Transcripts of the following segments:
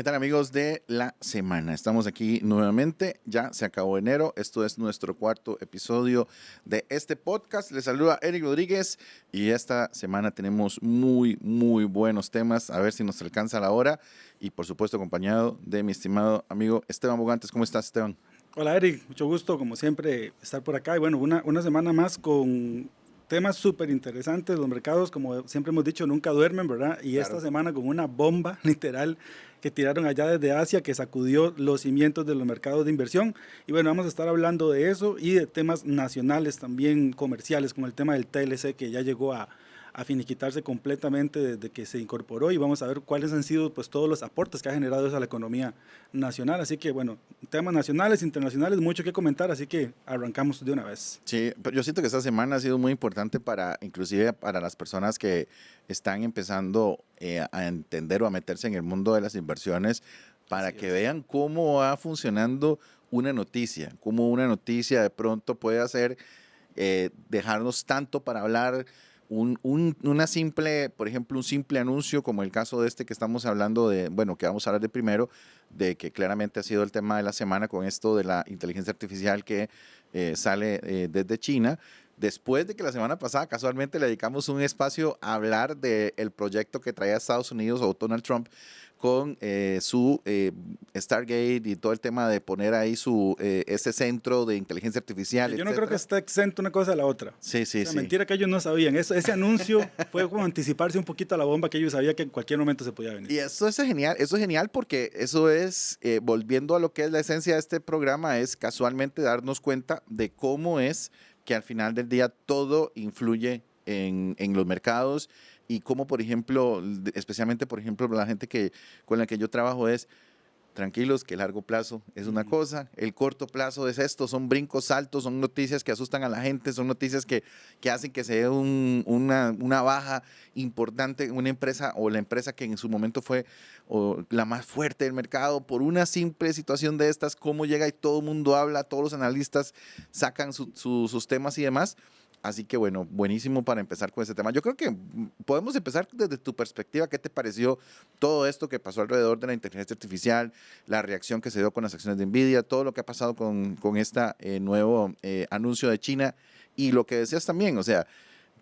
tal, amigos de la semana? Estamos aquí nuevamente, ya se acabó enero, esto es nuestro cuarto episodio de este podcast. Les saluda Eric Rodríguez y esta semana tenemos muy buenos temas, a ver si nos alcanza la hora y por supuesto acompañado de mi estimado amigo Esteban Bogantes. ¿Cómo estás, Esteban? Hola Eric, mucho gusto como siempre estar por acá y bueno, una semana más con temas súper interesantes. Los mercados, como siempre hemos dicho, nunca duermen, ¿verdad? Y esta Claro. semana con una bomba literal que tiraron allá desde Asia que sacudió los cimientos de los mercados de inversión. Y bueno, vamos a estar hablando de eso y de temas nacionales también comerciales, como el tema del TLC que ya llegó a finiquitarse completamente desde que se incorporó y vamos a ver cuáles han sido pues todos los aportes que ha generado eso a la economía nacional. Así que bueno, temas nacionales, internacionales, mucho que comentar, así que arrancamos de una vez. Sí, pero yo siento que esta semana ha sido muy importante inclusive para las personas que están empezando a entender o a meterse en el mundo de las inversiones, para que vean cómo va funcionando una noticia, cómo una noticia de pronto puede hacer dejarnos tanto para hablar. Una simple, por ejemplo, un simple anuncio como el caso de este que estamos hablando de, bueno, que vamos a hablar de primero, de que claramente ha sido el tema de la semana con esto de la inteligencia artificial que sale desde China. Después de que la semana pasada casualmente le dedicamos un espacio a hablar del proyecto que traía Estados Unidos o Donald Trump con su Stargate y todo el tema de poner ahí ese centro de inteligencia artificial, Yo no etcétera. creo que esté exento una cosa a la otra. Sí, sí, O sea, sí. mentira que ellos no sabían. Ese anuncio fue como anticiparse un poquito a la bomba que ellos sabían que en cualquier momento se podía venir. Y eso es genial porque eso es, volviendo a lo que es la esencia de este programa, es casualmente darnos cuenta de cómo es que al final del día todo influye en los mercados y cómo, por ejemplo, especialmente, por ejemplo, la gente con la que yo trabajo es, tranquilos, que el largo plazo es una cosa, el corto plazo es esto, son brincos altos, son noticias que asustan a la gente, son noticias que hacen que se dé una baja importante en una empresa o la empresa que en su momento fue la más fuerte del mercado, por una simple situación de estas, cómo llega y todo el mundo habla, todos los analistas sacan sus temas y demás. Así que bueno, buenísimo para empezar con ese tema. Yo creo que podemos empezar desde tu perspectiva. ¿Qué te pareció todo esto que pasó alrededor de la inteligencia artificial, la reacción que se dio con las acciones de Nvidia, todo lo que ha pasado con este nuevo anuncio de China y lo que decías también, o sea,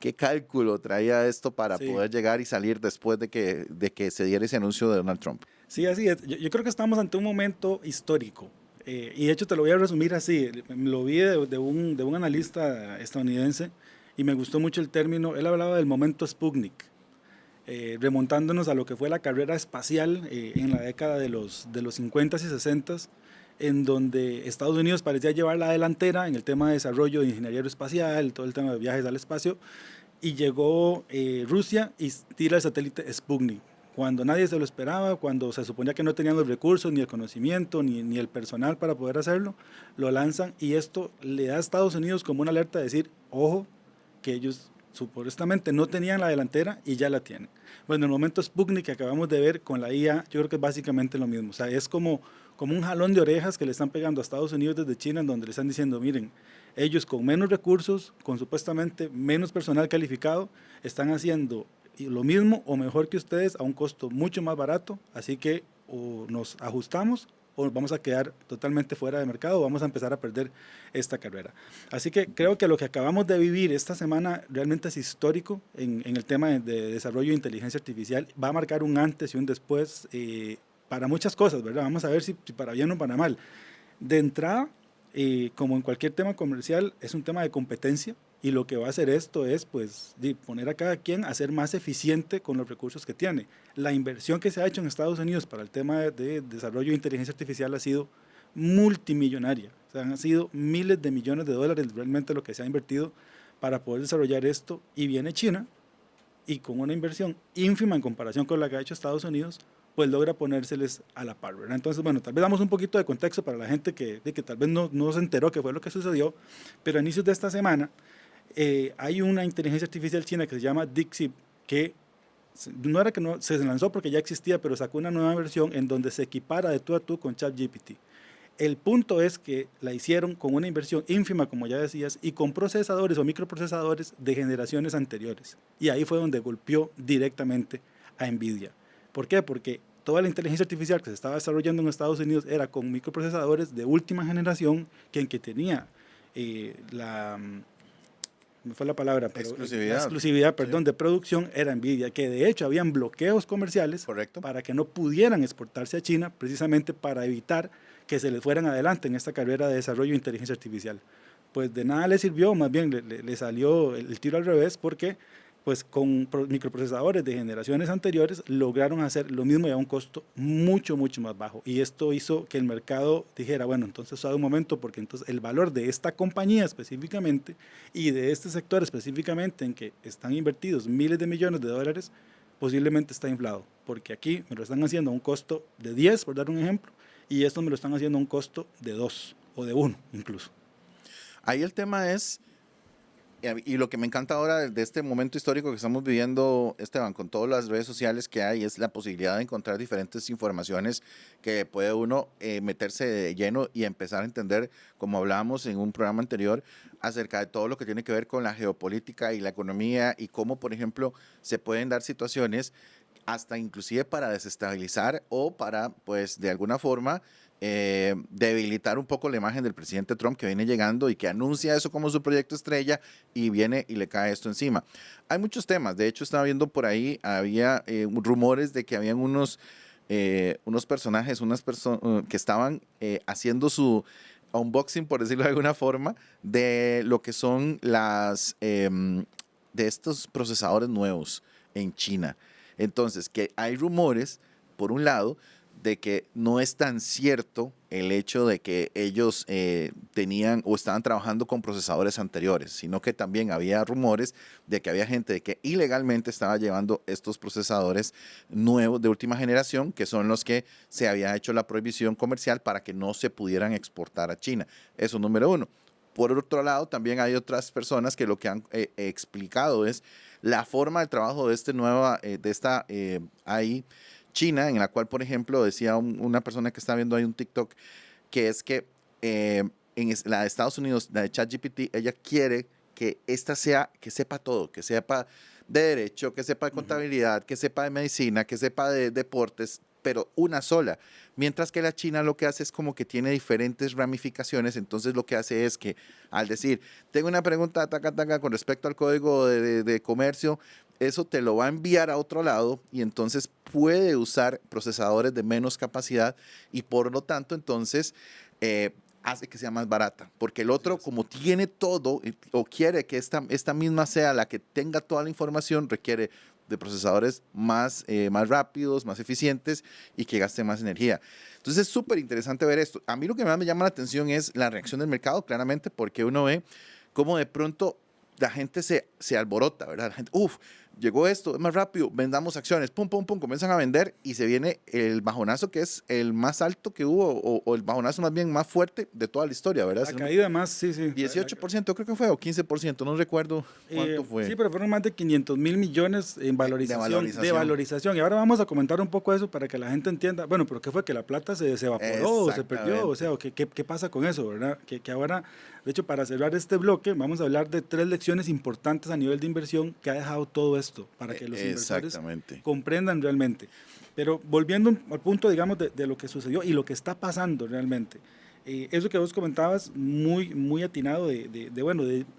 qué cálculo traía esto para poder llegar y salir después de que se diera ese anuncio de Donald Trump? Sí, así es. Yo creo que estamos ante un momento histórico. Y de hecho te lo voy a resumir así. Lo vi de un analista estadounidense y me gustó mucho el término. Él hablaba del momento Sputnik, remontándonos a lo que fue la carrera espacial en la década de los 50s y 60s, en donde Estados Unidos parecía llevar la delantera en el tema de desarrollo de ingeniería aeroespacial, todo el tema de viajes al espacio, y llegó Rusia y tira el satélite Sputnik cuando nadie se lo esperaba, cuando se suponía que no tenían los recursos, ni el conocimiento, ni el personal para poder hacerlo, lo lanzan y esto le da a Estados Unidos como una alerta de decir, ojo, que ellos supuestamente no tenían la delantera y ya la tienen. Bueno, el momento Sputnik que acabamos de ver con la IA, yo creo que es básicamente lo mismo. O sea, es como un jalón de orejas que le están pegando a Estados Unidos desde China, en donde le están diciendo, miren, ellos con menos recursos, con supuestamente menos personal calificado, están haciendo lo mismo o mejor que ustedes a un costo mucho más barato, así que o nos ajustamos o vamos a quedar totalmente fuera de mercado o vamos a empezar a perder esta carrera. Así que creo que lo que acabamos de vivir esta semana realmente es histórico en el tema de desarrollo de inteligencia artificial, va a marcar un antes y un después para muchas cosas, ¿verdad? Vamos a ver si para bien o para mal. De entrada, como en cualquier tema comercial, es un tema de competencia y lo que va a hacer esto es pues poner a cada quien a ser más eficiente con los recursos que tiene. La inversión que se ha hecho en Estados Unidos para el tema de desarrollo de inteligencia artificial ha sido multimillonaria, o sea, han sido miles de millones de dólares realmente lo que se ha invertido para poder desarrollar esto y viene China y con una inversión ínfima en comparación con la que ha hecho Estados Unidos, pues logra ponérseles a la par, ¿verdad? Entonces, bueno, tal vez damos un poquito de contexto para la gente que tal vez no se enteró qué fue lo que sucedió, pero a inicios de esta semana hay una inteligencia artificial china que se llama DeepSeek, que no era que no se lanzó porque ya existía, pero sacó una nueva versión en donde se equipara de tú a tú con ChatGPT. El punto es que la hicieron con una inversión ínfima, como ya decías, y con procesadores o microprocesadores de generaciones anteriores. Y ahí fue donde golpeó directamente a Nvidia. ¿Por qué? Porque toda la inteligencia artificial que se estaba desarrollando en Estados Unidos era con microprocesadores de última generación, que tenía me fue la palabra, pero la exclusividad, perdón, de producción era Nvidia, que de hecho habían bloqueos comerciales. Correcto. Para que no pudieran exportarse a China, precisamente para evitar que se les fueran adelante en esta carrera de desarrollo de inteligencia artificial. Pues de nada le sirvió, más bien le salió el tiro al revés, porque pues con microprocesadores de generaciones anteriores lograron hacer lo mismo y a un costo mucho, mucho más bajo. Y esto hizo que el mercado dijera, bueno, entonces suave un momento, porque entonces el valor de esta compañía específicamente y de este sector específicamente en que están invertidos miles de millones de dólares, posiblemente está inflado, porque aquí me lo están haciendo a un costo de 10, por dar un ejemplo, y esto me lo están haciendo a un costo de 2 o de 1 incluso. Ahí el tema es, y lo que me encanta ahora de este momento histórico que estamos viviendo, Esteban, con todas las redes sociales que hay, es la posibilidad de encontrar diferentes informaciones que puede uno meterse de lleno y empezar a entender, como hablábamos en un programa anterior, acerca de todo lo que tiene que ver con la geopolítica y la economía y cómo, por ejemplo, se pueden dar situaciones hasta inclusive para desestabilizar o para, pues, de alguna forma, debilitar un poco la imagen del presidente Trump, que viene llegando y que anuncia eso como su proyecto estrella y viene y le cae esto encima. Hay muchos temas. De hecho, estaba viendo por ahí, había rumores de que habían unos personajes, que estaban haciendo su unboxing, por decirlo de alguna forma, de lo que son de estos procesadores nuevos en China. Entonces, que hay rumores, por un lado, de que no es tan cierto el hecho de que ellos tenían o estaban trabajando con procesadores anteriores, sino que también había rumores de que había gente que ilegalmente estaba llevando estos procesadores nuevos de última generación, que son los que se había hecho la prohibición comercial para que no se pudieran exportar a China. Eso número uno. Por otro lado, también hay otras personas que lo que han explicado es la forma de trabajo de esta AI China, en la cual, por ejemplo, decía una persona que está viendo ahí un TikTok, que es que la de Estados Unidos, la de ChatGPT, ella quiere que que sepa todo, que sepa de derecho, que sepa de contabilidad, que sepa de medicina, que sepa de deportes, pero una sola. Mientras que la China lo que hace es como que tiene diferentes ramificaciones, entonces lo que hace es que al decir, tengo una pregunta con respecto al código de comercio, eso te lo va a enviar a otro lado y entonces puede usar procesadores de menos capacidad y por lo tanto entonces hace que sea más barata, porque el otro como tiene todo o quiere que esta misma sea la que tenga toda la información, requiere de procesadores más rápidos, más eficientes y que gasten más energía. Entonces es súper interesante ver esto. A mí lo que más me llama la atención es la reacción del mercado, claramente, porque uno ve cómo de pronto la gente se alborota, ¿verdad? La gente, llegó esto, es más rápido, vendamos acciones, pum, pum, pum, comienzan a vender y se viene el bajonazo que es el más alto que hubo, o el bajonazo más bien más fuerte de toda la historia, ¿verdad? La caída más, sí. 18% creo que fue, o 15%, no recuerdo cuánto fue. Sí, pero fueron más de 500,000 millones en valorización. Y ahora vamos a comentar un poco eso para que la gente entienda, bueno, pero ¿qué fue? ¿Que la plata se evaporó o se perdió? O sea, ¿qué pasa con eso, verdad? Que ahora, de hecho, para cerrar este bloque, vamos a hablar de 3 lecciones importantes a nivel de inversión que ha dejado todo esto, para que los inversores comprendan realmente. Pero volviendo al punto, digamos, de lo que sucedió y lo que está pasando realmente. Eso que vos comentabas, muy atinado,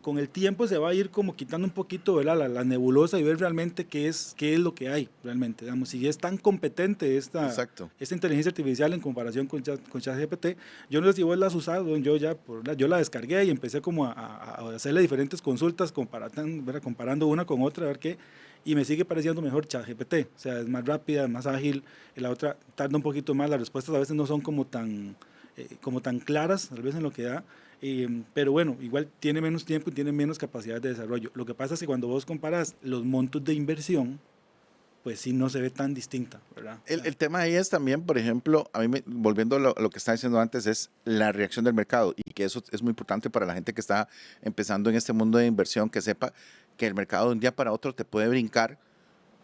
con el tiempo se va a ir como quitando un poquito, ¿verdad? la nebulosa y ver realmente qué es lo que hay realmente. Digamos, si es tan competente esta inteligencia artificial en comparación con ChatGPT, yo no sé si vos la has usado, yo la descargué y empecé como a hacerle diferentes consultas comparando una con otra, a ver qué, y me sigue pareciendo mejor ChatGPT. O sea, es más rápida, más ágil, y la otra tarda un poquito más, las respuestas a veces no son como tan claras, tal vez en lo que da, pero bueno, igual tiene menos tiempo y tiene menos capacidad de desarrollo. Lo que pasa es que cuando vos comparas los montos de inversión, pues sí no se ve tan distinta, ¿verdad? El tema ahí es también, por ejemplo, volviendo a lo que estaba diciendo antes, es la reacción del mercado y que eso es muy importante para la gente que está empezando en este mundo de inversión, que sepa que el mercado de un día para otro te puede brincar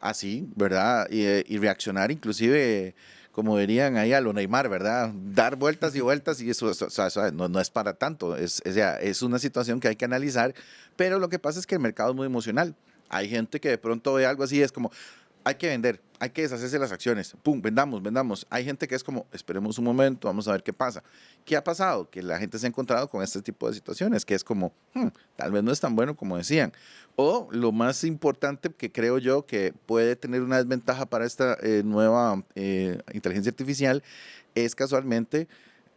así, ¿verdad? Y reaccionar inclusive, como dirían ahí a lo Neymar, ¿verdad? Dar vueltas y vueltas y eso no es para tanto, es una situación que hay que analizar, pero lo que pasa es que el mercado es muy emocional. Hay gente que de pronto ve algo así y es como, hay que vender, hay que deshacerse de las acciones. Pum, vendamos, vendamos. Hay gente que es como, esperemos un momento, vamos a ver qué pasa. ¿Qué ha pasado? Que la gente se ha encontrado con este tipo de situaciones, que es como, tal vez no es tan bueno como decían. O lo más importante que creo yo que puede tener una desventaja para esta nueva inteligencia artificial es casualmente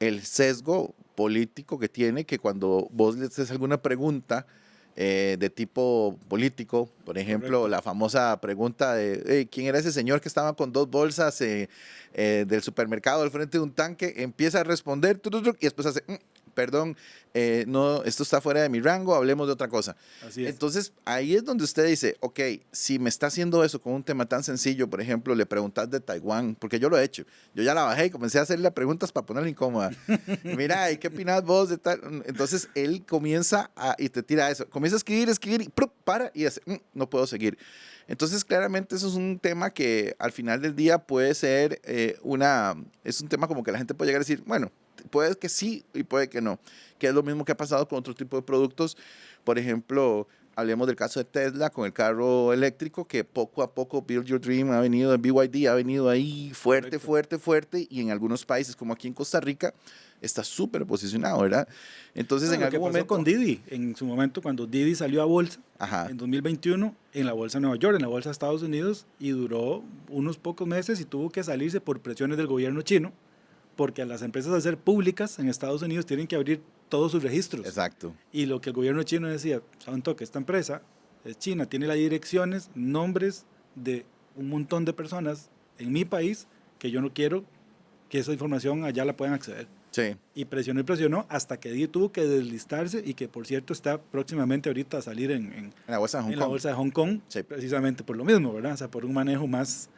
el sesgo político que tiene, que cuando vos le haces alguna pregunta de tipo político, por ejemplo, Correcto. la famosa pregunta de "Hey, ¿quién era ese señor que estaba con 2 bolsas del supermercado al frente de un tanque?", empieza a responder y después hace, perdón, no, esto está fuera de mi rango, hablemos de otra cosa. Así es. Entonces, ahí es donde usted dice, ok, si me está haciendo eso con un tema tan sencillo, por ejemplo, le preguntas de Taiwán, porque yo lo he hecho, yo ya la bajé y comencé a hacerle preguntas para ponerla incómoda. Mira, ¿y qué opinas vos de tal? Entonces, él comienza y te tira eso, comienza a escribir y ¡prup! Para y dice, no puedo seguir. Entonces, claramente eso es un tema que al final del día puede ser es un tema como que la gente puede llegar a decir, bueno, puede que sí y puede que no, que es lo mismo que ha pasado con otro tipo de productos. Por ejemplo, hablemos del caso de Tesla con el carro eléctrico, que poco a poco Build Your Dream ha venido, BYD ha venido ahí fuerte, Correcto. fuerte, fuerte, y en algunos países como aquí en Costa Rica está súper posicionado, ¿verdad? Entonces, Bueno, en lo que algún pasó con momento, Didi, en su momento cuando Didi salió a bolsa ajá, en 2021, en la bolsa de Nueva York, en la bolsa de Estados Unidos, y duró unos pocos meses y tuvo que salirse por presiones del gobierno chino, porque a las empresas al ser públicas en Estados Unidos tienen que abrir todos sus registros. exacto, Y lo que el gobierno chino decía, saben toque, esta empresa es china, tiene las direcciones, nombres de un montón de personas en mi país que yo no quiero que esa información allá la puedan acceder. sí, Y presionó hasta que Didi tuvo que deslistarse y que por cierto está próximamente ahorita a salir en la bolsa de Hong en la Kong. bolsa de Hong Kong, Sí. precisamente por lo mismo, ¿verdad? O sea, por un manejo más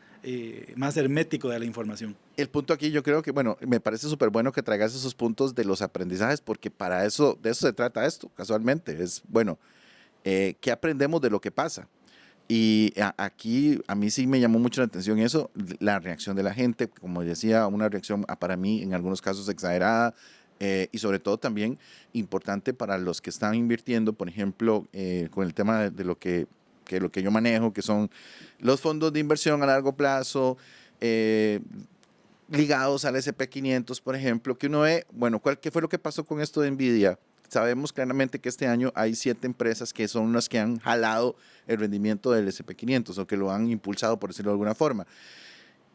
hermético de la información. El punto aquí yo creo que, bueno, me parece súper bueno que traigas esos puntos de los aprendizajes, porque para eso, de eso se trata esto, casualmente. Es, bueno, ¿qué aprendemos de lo que pasa? Y aquí a mí sí me llamó mucho la atención eso, la reacción de la gente, como decía, una reacción para mí en algunos casos exagerada, y sobre todo también importante para los que están invirtiendo, por ejemplo, con el tema de lo que yo manejo, que son los fondos de inversión a largo plazo, eh, ligados al SP 500, por ejemplo, que uno ve, bueno, ¿qué fue lo que pasó con esto de Nvidia? Sabemos claramente que este año hay 7 empresas que son las que han jalado el rendimiento del SP 500 o que lo han impulsado, por decirlo de alguna forma.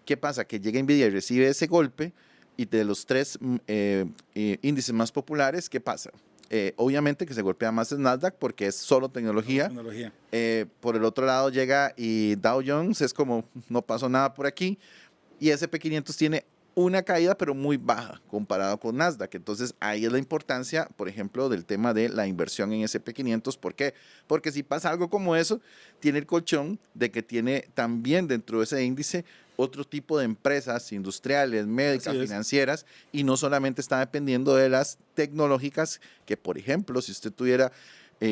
¿Qué pasa? Que llega Nvidia y recibe ese golpe, y de los 3 índices más populares, ¿qué pasa? Obviamente que se golpea más el Nasdaq porque es solo tecnología. Tecnología. Por el otro lado llega y Dow Jones es como, no pasó nada por aquí, y SP 500 tiene una caída pero muy baja comparado con Nasdaq. Entonces ahí es la importancia, por ejemplo, del tema de la inversión en SP 500. ¿Por qué? Porque si pasa algo como eso, tiene el colchón de que tiene también dentro de ese índice otro tipo de empresas industriales, médicas, financieras, y no solamente está dependiendo de las tecnológicas, que por ejemplo, si usted tuviera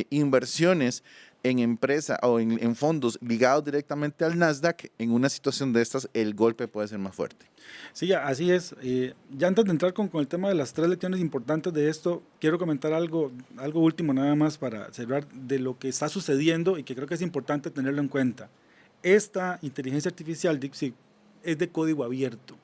inversiones en empresa o en fondos ligados directamente al Nasdaq, en una situación de estas, el golpe puede ser más fuerte. Sí, así es. Ya antes de entrar con el tema de las 3 lecciones importantes de esto, quiero comentar algo último nada más para cerrar de lo que está sucediendo y que creo que es importante tenerlo en cuenta. Esta inteligencia artificial, DeepSeek, es de código abierto.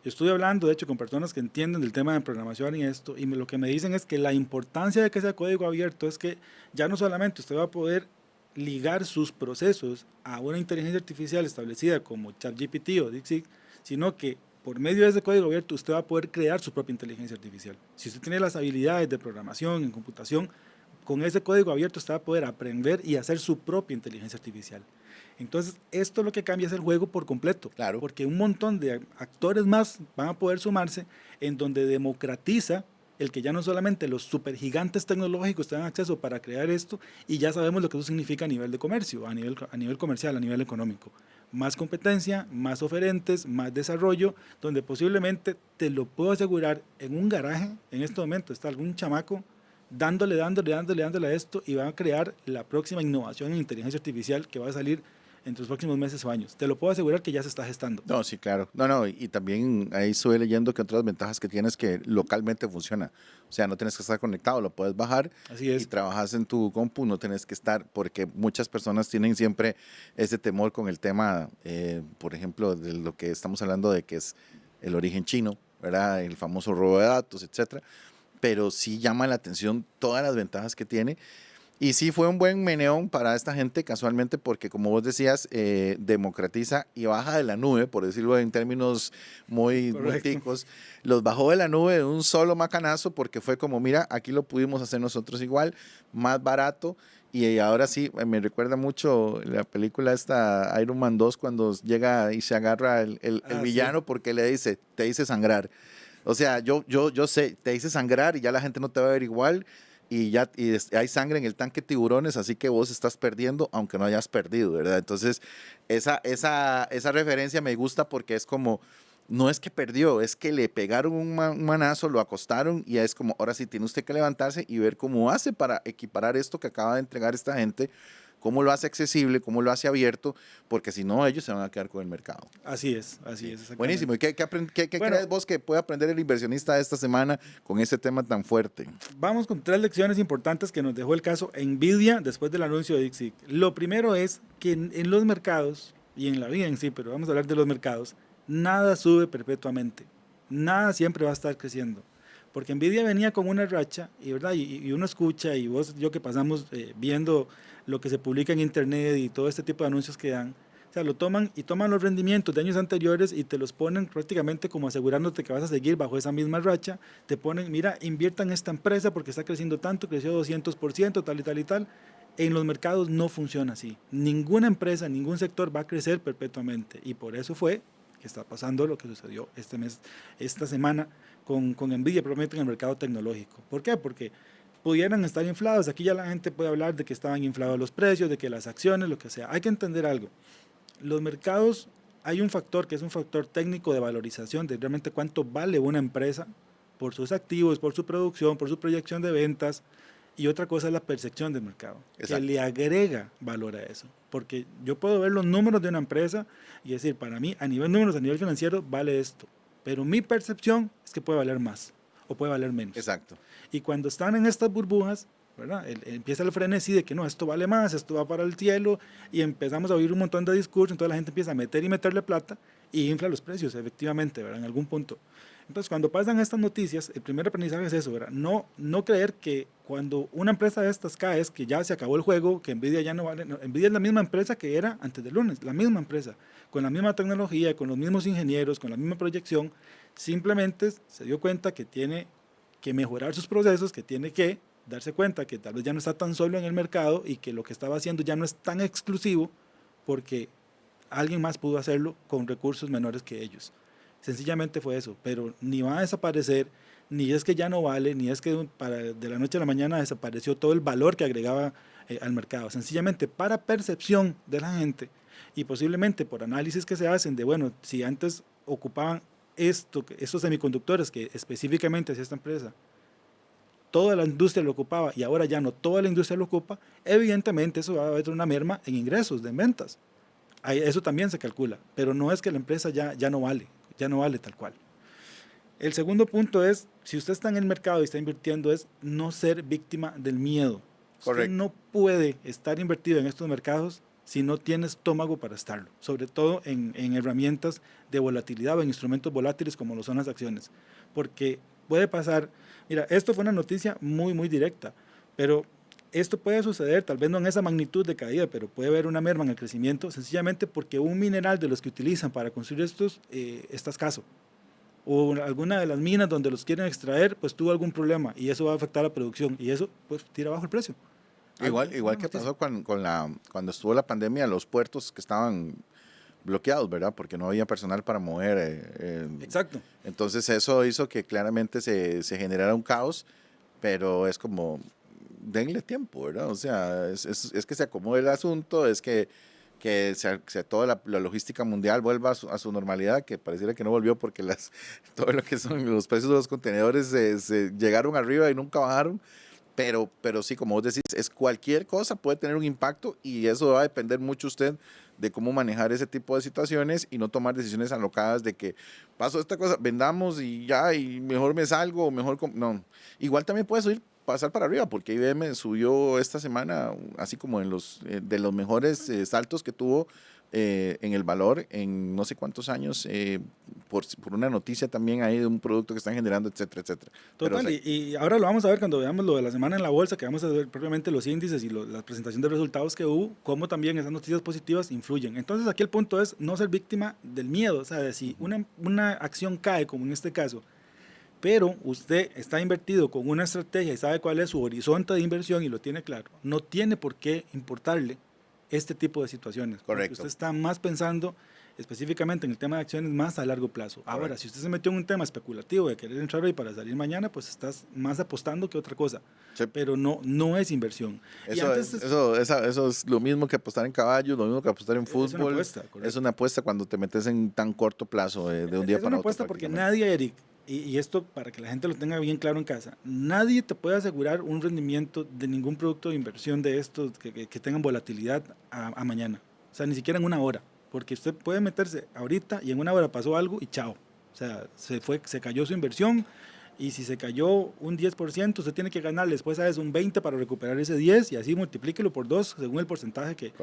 Estuve hablando, de hecho, con personas que entienden del tema de programación y esto, y lo que me dicen es que la importancia de que sea código abierto es que ya no solamente usted va a poder ligar sus procesos a una inteligencia artificial establecida como ChatGPT o DeepSeek, sino que por medio de ese código abierto usted va a poder crear su propia inteligencia artificial. Si usted tiene las habilidades de programación en computación, con ese código abierto usted va a poder aprender y hacer su propia inteligencia artificial. Entonces, esto lo que cambia es el juego por completo, Claro. porque un montón de actores más van a poder sumarse en donde democratiza el que ya no solamente los supergigantes tecnológicos tengan acceso para crear esto, y ya sabemos lo que eso significa a nivel de comercio, a nivel comercial, a nivel económico. Más competencia, más oferentes, más desarrollo, donde posiblemente, te lo puedo asegurar, en un garaje, en este momento está algún chamaco dándole a esto y va a crear la próxima innovación en inteligencia artificial que va a salir en los próximos meses o años. Te lo puedo asegurar que ya se está gestando. No, sí, claro. No, no, y también ahí estuve leyendo que otras ventajas que tienes que localmente funciona. O sea, no tienes que estar conectado, lo puedes bajar Así y es. trabajas en tu compu, no tienes que estar, porque muchas personas tienen siempre ese temor con el tema, por ejemplo, de lo que estamos hablando de que es el origen chino, ¿verdad? El famoso robo de datos, etcétera. Pero sí llama la atención todas las ventajas que tiene. Y sí fue un buen meneón para esta gente casualmente porque como vos decías, democratiza y baja de la nube, por decirlo en términos muy Correcto. ticos, los bajó de la nube de un solo macanazo porque fue como, mira, aquí lo pudimos hacer nosotros igual, más barato. Y ahora sí, me recuerda mucho la película esta Iron Man 2 cuando llega y se agarra el villano Sí. porque le dice, te hice sangrar. O sea, yo sé, te hice sangrar y ya la gente no te va a ver igual y ya hay sangre en el tanque de tiburones, así que vos estás perdiendo aunque no hayas perdido, ¿verdad? Entonces, esa referencia me gusta porque es como, no es que perdió, es que le pegaron un manazo, lo acostaron y es como, ahora sí tiene usted que levantarse y ver cómo hace para equiparar esto que acaba de entregar esta gente, cómo lo hace accesible, cómo lo hace abierto, porque si no ellos se van a quedar con el mercado. Así es, Sí. exactamente. Buenísimo. ¿Y qué Bueno, crees vos que puede aprender el inversionista esta semana con este tema tan fuerte? vamos con 3 lecciones importantes que nos dejó el caso Nvidia después del anuncio de DeepSeek. Lo primero es que en los mercados, y en la vida en sí, pero vamos a hablar de los mercados, nada sube perpetuamente. Nada siempre va a estar creciendo. Porque Nvidia venía con una racha, y, ¿verdad? Y uno escucha, y vos, yo que pasamos viendo lo que se publica en internet y todo este tipo de anuncios que dan, o sea, lo toman y toman los rendimientos de años anteriores y te los ponen prácticamente como asegurándote que vas a seguir bajo esa misma racha. Te ponen, mira, inviertan en esta empresa porque está creciendo tanto, creció 200%, tal y tal y tal. En los mercados no funciona así. Ninguna empresa, ningún sector va a crecer perpetuamente. Y por eso fue que está pasando lo que sucedió este mes, esta semana con Nvidia, probablemente en el mercado tecnológico. ¿Por qué? Porque pudieran estar inflados. Aquí ya la gente puede hablar de que estaban inflados los precios, de que las acciones, lo que sea. Hay que entender algo. Los mercados, hay un factor que es un factor técnico de valorización de realmente cuánto vale una empresa por sus activos, por su producción, por su proyección de ventas, y otra cosa es la percepción del mercado, que Exacto. le agrega valor a eso. Porque yo puedo ver los números de una empresa y decir, para mí, a nivel números, a nivel financiero, vale esto. Pero mi percepción es que puede valer más o puede valer menos. Exacto. Y cuando están en estas burbujas, ¿verdad? Empieza el frenesí de que no, esto vale más, esto va para el cielo, y empezamos a oír un montón de discursos, entonces la gente empieza a meter y meterle plata y infla los precios, efectivamente, ¿verdad? En algún punto. Entonces, cuando pasan estas noticias, el primer aprendizaje es eso, ¿verdad? No creer que cuando una empresa de estas cae es que ya se acabó el juego, que Nvidia ya no vale. No, Nvidia es la misma empresa que era antes del lunes, la misma empresa, con la misma tecnología, con los mismos ingenieros, con la misma proyección. Simplemente se dio cuenta que tiene que mejorar sus procesos, que tiene que darse cuenta que tal vez ya no está tan solo en el mercado y que lo que estaba haciendo ya no es tan exclusivo porque alguien más pudo hacerlo con recursos menores que ellos. Sencillamente fue eso, pero ni va a desaparecer, ni es que ya no vale, ni es que de la noche a la mañana desapareció todo el valor que agregaba al mercado. Sencillamente para percepción de la gente y posiblemente por análisis que se hacen de, bueno, si antes ocupaban estos semiconductores que específicamente hacía esta empresa, toda la industria lo ocupaba y ahora ya no toda la industria lo ocupa, evidentemente eso va a haber una merma en ingresos, de ventas. Eso también se calcula, pero no es que la empresa ya no vale tal cual. El segundo punto es, si usted está en el mercado y está invirtiendo, es no ser víctima del miedo. Usted Correcto. no puede estar invertido en estos mercados si no tiene estómago para estarlo, sobre todo en herramientas de volatilidad o en instrumentos volátiles como lo son las acciones, porque puede pasar, mira, esto fue una noticia muy directa, pero esto puede suceder, tal vez no en esa magnitud de caída, pero puede haber una merma en el crecimiento, sencillamente porque un mineral de los que utilizan para construir estos está escaso, o alguna de las minas donde los quieren extraer, pues tuvo algún problema y eso va a afectar la producción y eso pues tira abajo el precio. Igual que pasó cuando estuvo la pandemia, los puertos que estaban bloqueados, ¿verdad? Porque no había personal para mover. Exacto. Entonces eso hizo que claramente se generara un caos, pero es como, denle tiempo, ¿verdad? O sea, es que se acomode el asunto, es que toda la logística mundial vuelva a su normalidad, que pareciera que no volvió porque todo lo que son los precios de los contenedores se llegaron arriba y nunca bajaron. Pero sí, como vos decís, es cualquier cosa puede tener un impacto y eso va a depender mucho usted de cómo manejar ese tipo de situaciones y no tomar decisiones alocadas de que pasó esta cosa, vendamos y ya, y mejor me salgo, o mejor... No, igual también puede subir, pasar para arriba, porque IBM subió esta semana, así como en de los mejores saltos que tuvo en el valor en no sé cuántos años, por una noticia también ahí de un producto que están generando, etcétera, etcétera. Total, y ahora lo vamos a ver cuando veamos lo de la semana en la bolsa, que vamos a ver propiamente los índices y la presentación de resultados que hubo, cómo también esas noticias positivas influyen. Entonces aquí el punto es no ser víctima del miedo, o sea, de si una acción cae, como en este caso, pero usted está invertido con una estrategia y sabe cuál es su horizonte de inversión y lo tiene claro, no tiene por qué importarle este tipo de situaciones. Correcto. Usted está más pensando específicamente en el tema de acciones más a largo plazo. Correcto. Ahora, si usted se metió en un tema especulativo de querer entrar hoy para salir mañana, pues estás más apostando que otra cosa. Sí. Pero no es inversión. Eso es lo mismo que apostar en caballos, lo mismo que apostar en fútbol. Es una apuesta cuando te metes en tan corto plazo, de un día para otro. Es una apuesta porque nadie, Eric, y esto para que la gente lo tenga bien claro en casa, nadie te puede asegurar un rendimiento de ningún producto de inversión de estos que tengan volatilidad a mañana. O sea, ni siquiera en una hora. Porque usted puede meterse ahorita y en una hora pasó algo y chao. O sea, se cayó su inversión y si se cayó un 10%, usted tiene que ganar después a eso un 20% para recuperar ese 10% y así multiplíquelo por 2 según el porcentaje que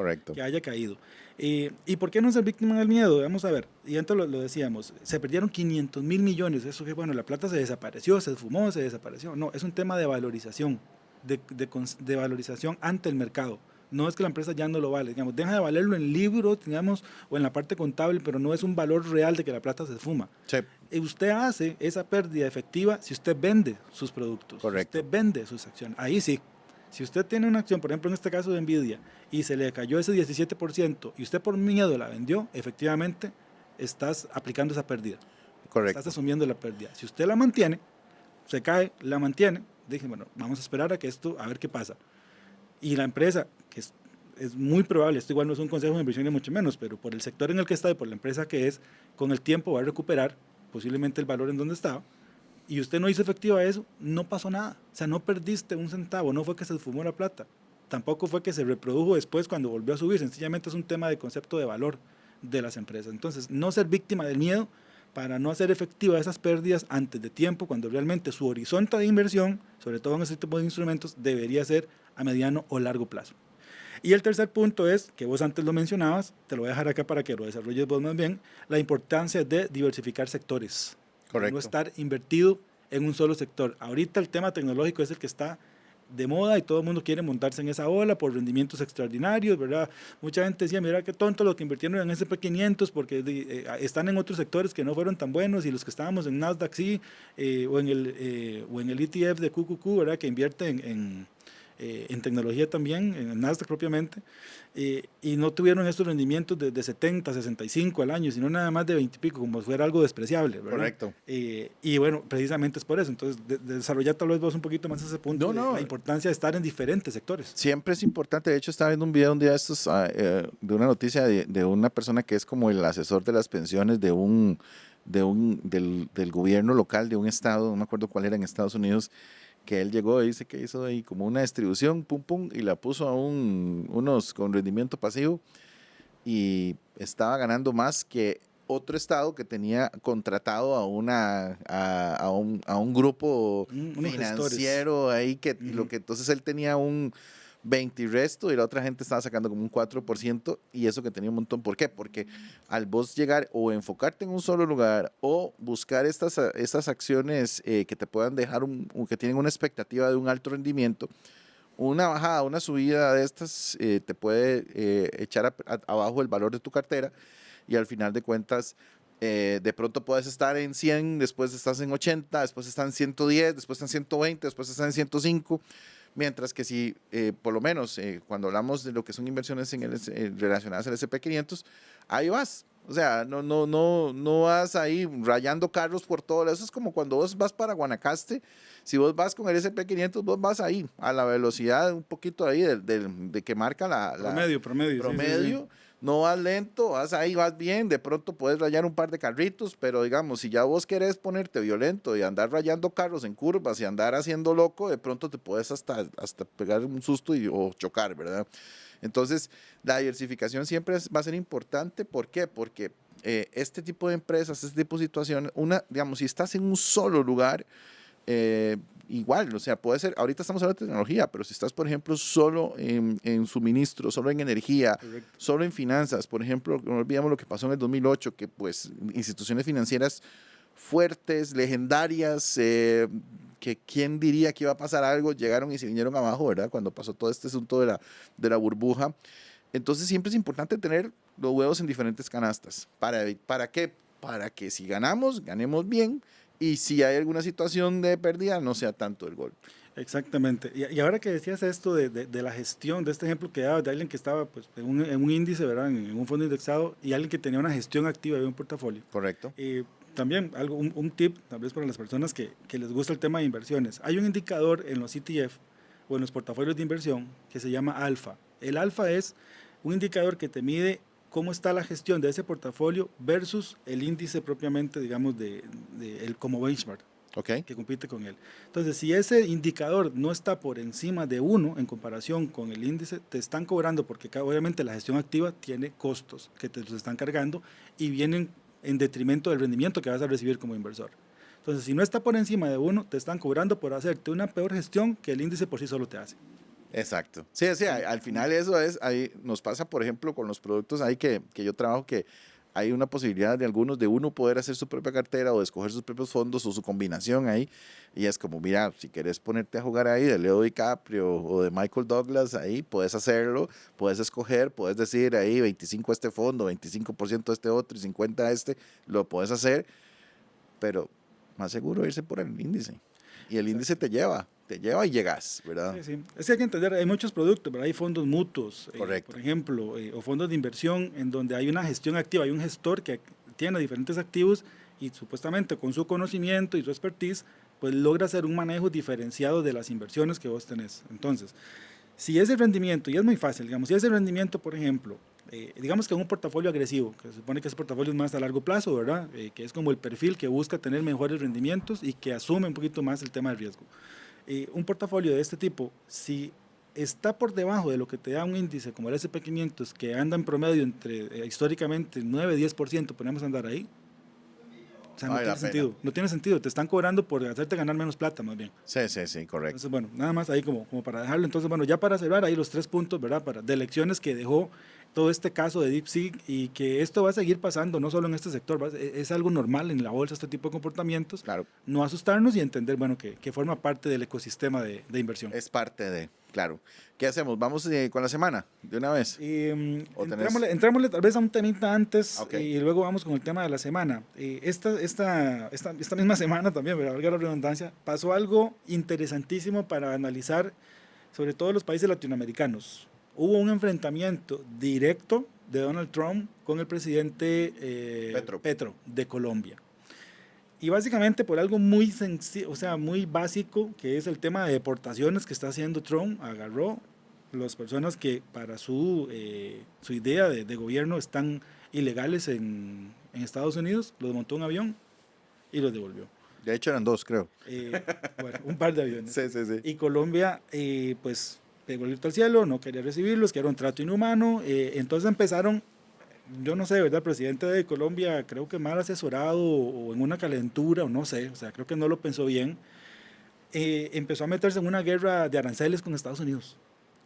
haya caído. ¿Y por qué no ser víctima del miedo? Vamos a ver, y antes lo decíamos, se perdieron 500,000 millones, eso que bueno, la plata se desapareció, se esfumó, se desapareció. No, es un tema de valorización, de valorización ante el mercado. No es que la empresa ya no lo vale, digamos, deja de valerlo en libros, digamos, o en la parte contable, pero no es un valor real de que la plata se esfuma. Sí. Y usted hace esa pérdida efectiva si usted vende sus productos, correcto, si usted vende sus acciones. Ahí sí. Si usted tiene una acción, por ejemplo, en este caso de Nvidia, y se le cayó ese 17%, y usted por miedo la vendió, efectivamente estás aplicando esa pérdida. Correcto. Estás asumiendo la pérdida. Si usted la mantiene, se cae, la mantiene, dije, bueno, vamos a esperar a que esto, a ver qué pasa. Y la empresa, que es muy probable, esto igual no es un consejo de inversión ni mucho menos, pero por el sector en el que está y por la empresa que es, con el tiempo va a recuperar posiblemente el valor en donde estaba, y usted no hizo efectiva eso, no pasó nada. O sea, no perdiste un centavo, no fue que se esfumó la plata, tampoco fue que se reprodujo después cuando volvió a subir, sencillamente es un tema de concepto de valor de las empresas. Entonces, no ser víctima del miedo para no hacer efectiva esas pérdidas antes de tiempo, cuando realmente su horizonte de inversión, sobre todo en este tipo de instrumentos, debería ser a mediano o largo plazo. Y el tercer punto es, que vos antes lo mencionabas, te lo voy a dejar acá para que lo desarrolles vos más bien, la importancia de diversificar sectores. Correcto. De no estar invertido en un solo sector. Ahorita el tema tecnológico es el que está de moda y todo el mundo quiere montarse en esa ola por rendimientos extraordinarios, ¿verdad? Mucha gente decía, mira qué tonto lo que invirtieron en S&P 500 porque están en otros sectores que no fueron tan buenos y los que estábamos en Nasdaq sí, o en el ETF de QQQ, ¿verdad? Que invierte en tecnología también, en el Nasdaq propiamente, y no tuvieron estos rendimientos de 70, 65 al año, sino nada más de 20 y pico, como si fuera algo despreciable, ¿verdad? Correcto. Y bueno, precisamente es por eso. Entonces, desarrollar tal vez vos un poquito más ese punto, la importancia de estar en diferentes sectores. Siempre es importante. De hecho, estaba viendo un video un día de estos, de una noticia de una persona que es como el asesor de las pensiones del gobierno local de un estado, no me acuerdo cuál era, en Estados Unidos, que él llegó y dice que hizo ahí como una distribución, pum, pum, y la puso a unos con rendimiento pasivo y estaba ganando más que otro estado que tenía contratado a un grupo financiero ahí, que lo que entonces él tenía un 20 y resto, y la otra gente estaba sacando como un 4%, y eso que tenía un montón. ¿Por qué? Porque al vos llegar o enfocarte en un solo lugar o buscar estas acciones que te puedan dejar, que tienen una expectativa de un alto rendimiento, una bajada, una subida de estas te puede echar abajo el valor de tu cartera, y al final de cuentas de pronto puedes estar en 100, después estás en 80, después estás en 110, después estás en 120, después estás en 105. Mientras que si, por lo menos, cuando hablamos de lo que son inversiones relacionadas al S&P 500, ahí vas. O sea, no vas ahí rayando carros por todo. Eso es como cuando vos vas para Guanacaste. Si vos vas con el S&P 500, vos vas ahí a la velocidad un poquito ahí de que marca la promedio. Sí. No vas lento, vas ahí, vas bien, de pronto puedes rayar un par de carritos, pero digamos, si ya vos querés ponerte violento y andar rayando carros en curvas y andar haciendo loco, de pronto te puedes hasta pegar un susto o chocar, ¿verdad? Entonces, la diversificación siempre va a ser importante. ¿Por qué? Porque este tipo de empresas, este tipo de situaciones, digamos, si estás en un solo lugar, igual, o sea, puede ser, ahorita estamos hablando de tecnología, pero si estás, por ejemplo, solo en suministro, solo en energía, Correcto. solo en finanzas, por ejemplo, no olvidemos lo que pasó en el 2008, que pues instituciones financieras fuertes, legendarias, que quién diría que iba a pasar algo, llegaron y se vinieron abajo, ¿verdad? Cuando pasó todo este asunto de la burbuja. Entonces siempre es importante tener los huevos en diferentes canastas. ¿Para qué? Para que si ganamos, ganemos bien, y si hay alguna situación de pérdida, no sea tanto el golpe. Exactamente. Y ahora que decías esto de la gestión, de este ejemplo que daba de alguien que estaba pues, en un índice, ¿verdad? En un fondo indexado, y alguien que tenía una gestión activa de un portafolio. Correcto. También un tip, tal vez para las personas que les gusta el tema de inversiones. Hay un indicador en los ETF o en los portafolios de inversión que se llama alfa. El alfa es un indicador que te mide cómo está la gestión de ese portafolio versus el índice propiamente, digamos, el como benchmark, Ok. que compite con él. Entonces, si ese indicador no está por encima de 1 en comparación con el índice, te están cobrando, porque obviamente la gestión activa tiene costos que te los están cargando y vienen en detrimento del rendimiento que vas a recibir como inversor. Entonces, si no está por encima de 1, te están cobrando por hacerte una peor gestión que el índice por sí solo te hace. Exacto. Sí, sí, al final eso es, ahí nos pasa, por ejemplo, con los productos ahí que yo trabajo, que hay una posibilidad de algunos de uno poder hacer su propia cartera o de escoger sus propios fondos o su combinación ahí. Y es como, mira, si quieres ponerte a jugar ahí de Leo DiCaprio o de Michael Douglas, ahí puedes hacerlo, puedes escoger, puedes decir ahí 25 a este fondo, 25% a este otro y 50 a este, lo puedes hacer, pero más seguro irse por el índice. Y el índice te lleva y llegas, ¿verdad? Sí, sí. Es que hay que entender, hay muchos productos, ¿verdad? Hay fondos mutuos, Correcto. por ejemplo, o fondos de inversión en donde hay una gestión activa, hay un gestor que tiene diferentes activos y supuestamente con su conocimiento y su expertise, pues logra hacer un manejo diferenciado de las inversiones que vos tenés. Entonces, si ese rendimiento, y es muy fácil, digamos, si ese rendimiento, por ejemplo, digamos que en un portafolio agresivo, que se supone que ese portafolio es más a largo plazo, ¿verdad? Que es como el perfil que busca tener mejores rendimientos y que asume un poquito más el tema del riesgo. Un portafolio de este tipo, si está por debajo de lo que te da un índice como el S&P 500, que anda en promedio entre históricamente 9-10%, podemos andar ahí. O sea, no tiene sentido, no tiene sentido, te están cobrando por hacerte ganar menos plata, más bien. Sí, sí, sí, correcto. Entonces, bueno, nada más ahí como para dejarlo. Entonces, bueno, ya para cerrar ahí los 3 puntos, ¿verdad? De lecciones que dejó todo este caso de DeepSeek, y que esto va a seguir pasando, no solo en este sector, es algo normal en la bolsa este tipo de comportamientos. Claro. No asustarnos y entender, bueno, que forma parte del ecosistema de inversión. Es parte de, claro. ¿Qué hacemos? ¿Vamos con la semana de una vez? Entrémosle tal vez a un temita antes, Okay. y luego vamos con el tema de la semana. Esta misma semana también, valga la redundancia, pasó algo interesantísimo para analizar, sobre todo los países latinoamericanos. Hubo un enfrentamiento directo de Donald Trump con el presidente Petro de Colombia. Y básicamente por algo muy sencillo, o sea, muy básico, que es el tema de deportaciones que está haciendo Trump. Agarró las personas que para su idea de gobierno están ilegales en Estados Unidos, los montó en un avión y los devolvió. De hecho eran 2, creo. Bueno, un par de aviones. Sí, sí, sí. Y Colombia, pues, pegó el grito al cielo, no quería recibirlos, que era un trato inhumano. Entonces empezaron, yo no sé, ¿verdad? El presidente de Colombia, creo que mal asesorado o en una calentura, o no sé, o sea, creo que no lo pensó bien. Empezó a meterse en una guerra de aranceles con Estados Unidos.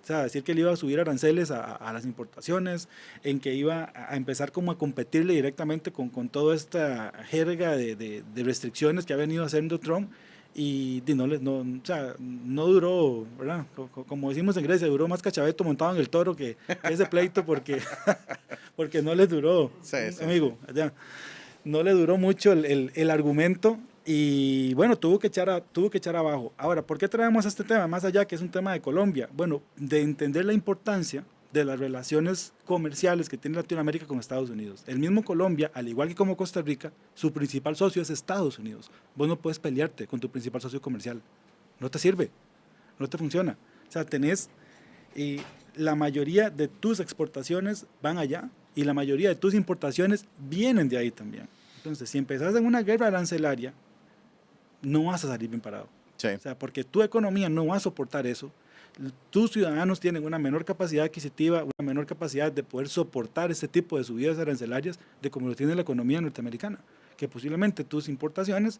O sea, decir que él iba a subir aranceles a las importaciones, en que iba a empezar como a competirle directamente con toda esta jerga de restricciones que ha venido haciendo Trump. Y o sea, no duró, ¿verdad? Como decimos en Grecia, duró más Cachabeto montado en el toro que ese pleito, porque no les duró, Sí, sí, amigo, allá. No le duró mucho el argumento. Y bueno, tuvo que echar abajo. Ahora, ¿por qué traemos este tema? Más allá que es un tema de Colombia. Bueno, de entender la importancia de las relaciones comerciales que tiene Latinoamérica con Estados Unidos. El mismo Colombia, al igual que como Costa Rica, su principal socio es Estados Unidos. Vos no puedes pelearte con tu principal socio comercial. No te sirve, no te funciona. O sea, tenés la mayoría de tus exportaciones van allá y la mayoría de tus importaciones vienen de ahí también. Entonces, si empezás en una guerra arancelaria, no vas a salir bien parado. Sí. O sea, porque tu economía no va a soportar eso, tus ciudadanos tienen una menor capacidad adquisitiva, una menor capacidad de poder soportar este tipo de subidas arancelarias de como lo tiene la economía norteamericana, que posiblemente tus importaciones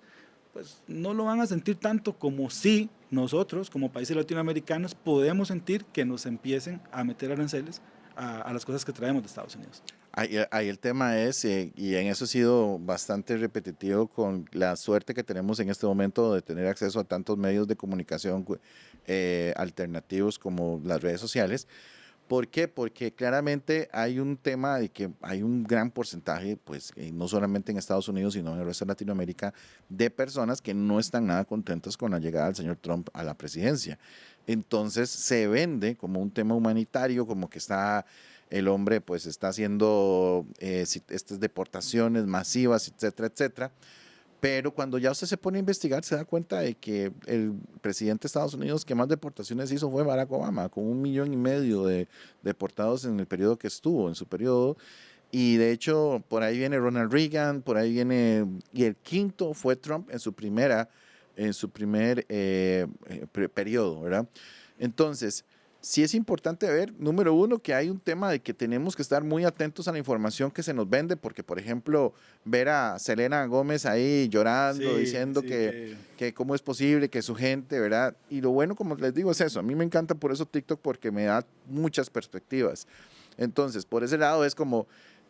pues no lo van a sentir tanto como si nosotros, como países latinoamericanos, podemos sentir que nos empiecen a meter aranceles a las cosas que traemos de Estados Unidos. Ahí el tema es, y en eso he sido bastante repetitivo con la suerte que tenemos en este momento de tener acceso a tantos medios de comunicación alternativos como las redes sociales. ¿Por qué? Porque claramente hay un tema de que hay un gran porcentaje, pues no solamente en Estados Unidos, sino en el resto de Latinoamérica, de personas que no están nada contentas con la llegada del señor Trump a la presidencia. Entonces se vende como un tema humanitario, como que está el hombre pues está haciendo estas deportaciones masivas, etcétera, etcétera. Pero cuando ya usted se pone a investigar, se da cuenta de que el presidente de Estados Unidos que más deportaciones hizo fue Barack Obama, con 1,5 millones de deportados en el periodo que estuvo, en su periodo. Y de hecho, por ahí viene Ronald Reagan, por ahí viene, y el quinto fue Trump en su primer periodo, ¿verdad? Entonces, sí es importante ver, número uno, que hay un tema de que tenemos que estar muy atentos a la información que se nos vende, porque, por ejemplo, ver a Selena Gómez ahí llorando, Sí, diciendo sí, que cómo es posible que su gente, ¿verdad? Y lo bueno, como les digo, es eso. A mí me encanta por eso TikTok, porque me da muchas perspectivas. Entonces, por ese lado es como